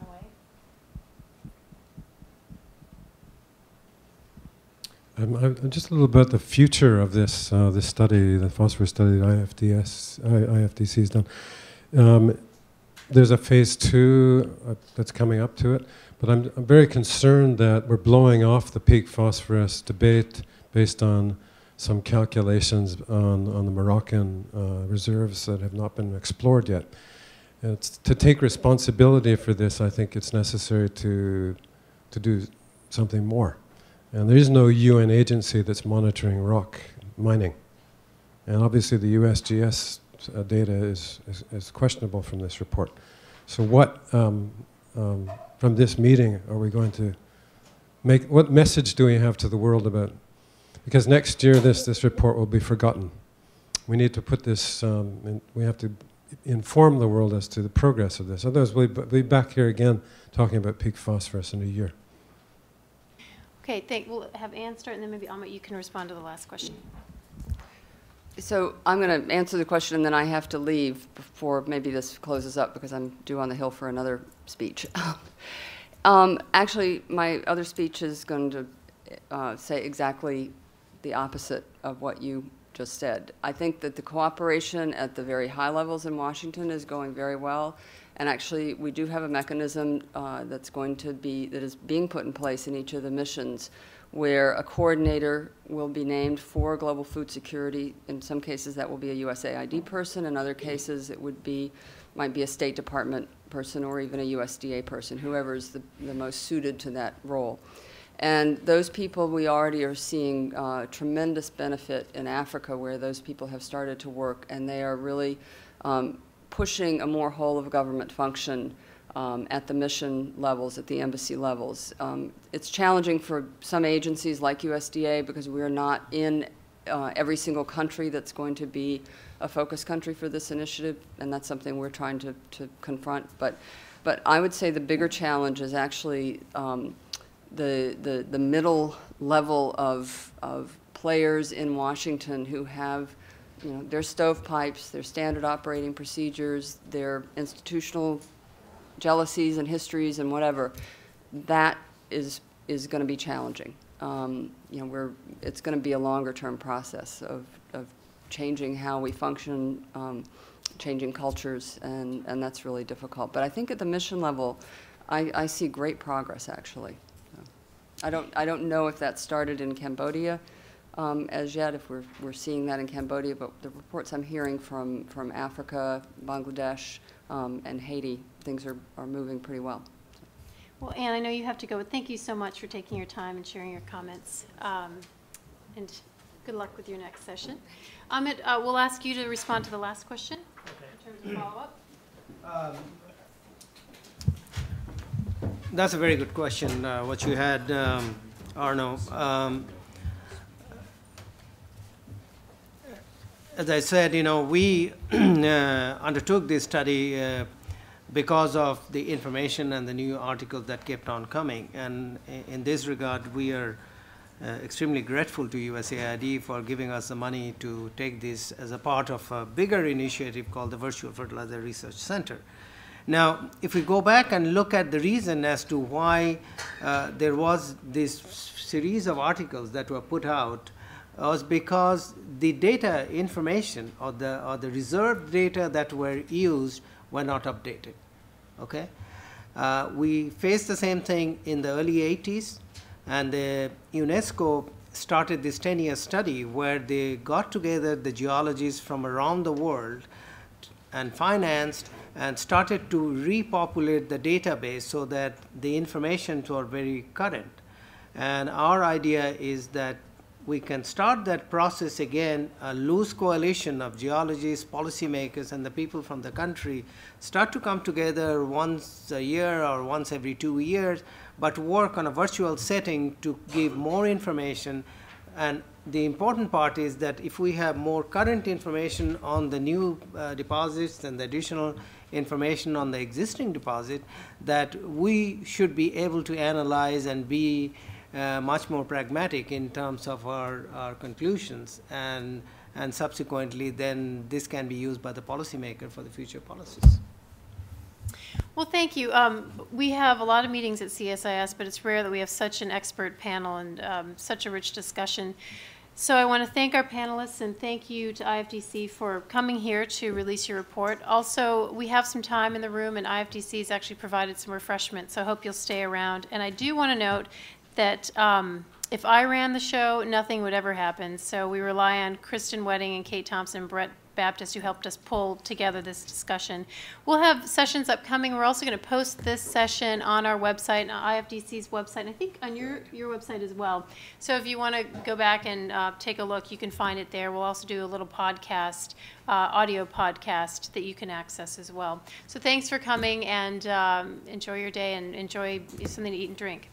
the way. Just a little about the future of this this study, the phosphorus study that IFDC has done. There's a phase 2 that's coming up to it, but I'm very concerned that we're blowing off the peak phosphorus debate based on some calculations on the Moroccan reserves that have not been explored yet. And to take responsibility for this, I think it's necessary to do something more. And there is no UN agency that's monitoring rock mining. And obviously the USGS data is questionable from this report. So what, from this meeting, are we going to make, what message do we have to the world about, because next year this report will be forgotten. We need to put this, we have to inform the world as to the progress of this. Otherwise we'll be back here again talking about peak phosphorus in a year. Okay, we'll have Ann start, and then maybe Amit, you can respond to the last question. So I'm going to answer the question, and then I have to leave before maybe this closes up because I'm due on the Hill for another speech. Actually, my other speech is going to say exactly the opposite of what you just said. I think that the cooperation at the very high levels in Washington is going very well. And actually, we do have a mechanism that is being put in place in each of the missions, where a coordinator will be named for global food security. In some cases, that will be a USAID person. In other cases, it might be a State Department person or even a USDA person, whoever is the most suited to that role. And those people, we already are seeing tremendous benefit in Africa, where those people have started to work, and they are really pushing a more whole-of-government function at the mission levels, at the embassy levels. It's challenging for some agencies like USDA because we're not in every single country that's going to be a focus country for this initiative, and that's something we're trying to confront. But I would say the bigger challenge is actually the middle level of players in Washington who have their stovepipes, their standard operating procedures, their institutional jealousies and histories and whatever. That is going to be challenging. It's going to be a longer-term process of changing how we function, changing cultures, and that's really difficult. But I think at the mission level, I see great progress actually. I don't know if that started in Cambodia. As yet, if we're seeing that in Cambodia, but the reports I'm hearing from Africa, Bangladesh, and Haiti, things are moving pretty well. Well, Ann, I know you have to go, but thank you so much for taking your time and sharing your comments. And good luck with your next session. Amit, we'll ask you to respond to the last question in terms of follow-up. That's a very good question, what you had, Arno. As I said, we undertook this study because of the information and the new articles that kept on coming. And in this regard, we are extremely grateful to USAID for giving us the money to take this as a part of a bigger initiative called the Virtual Fertilizer Research Center. Now, if we go back and look at the reason as to why there was this series of articles that were put out, was because the data information or the reserve data that were used were not updated. Okay, we faced the same thing in the early 80s, and the UNESCO started this 10-year study where they got together the geologists from around the world and financed and started to repopulate the database so that the information were very current. And our idea is that we can start that process again, a loose coalition of geologists, policymakers, and the people from the country start to come together once a year or once every 2 years, but work on a virtual setting to give more information. And the important part is that if we have more current information on the new deposits and the additional information on the existing deposit, that we should be able to analyze and be much more pragmatic in terms of our conclusions, and subsequently then this can be used by the policymaker for the future policies. Well, thank you. We have a lot of meetings at CSIS, but it's rare that we have such an expert panel and such a rich discussion. So I want to thank our panelists and thank you to IFDC for coming here to release your report. Also, we have some time in the room, and IFDC has actually provided some refreshments, so I hope you'll stay around. And I do want to note that if I ran the show, nothing would ever happen. So we rely on Kristen Wedding and Kate Thompson and Brett Baptist, who helped us pull together this discussion. We'll have sessions upcoming. We're also going to post this session on our website, on IFDC's website, and I think on your website as well. So if you want to go back and take a look, you can find it there. We'll also do a little podcast, audio podcast that you can access as well. So thanks for coming, and enjoy your day, and enjoy something to eat and drink.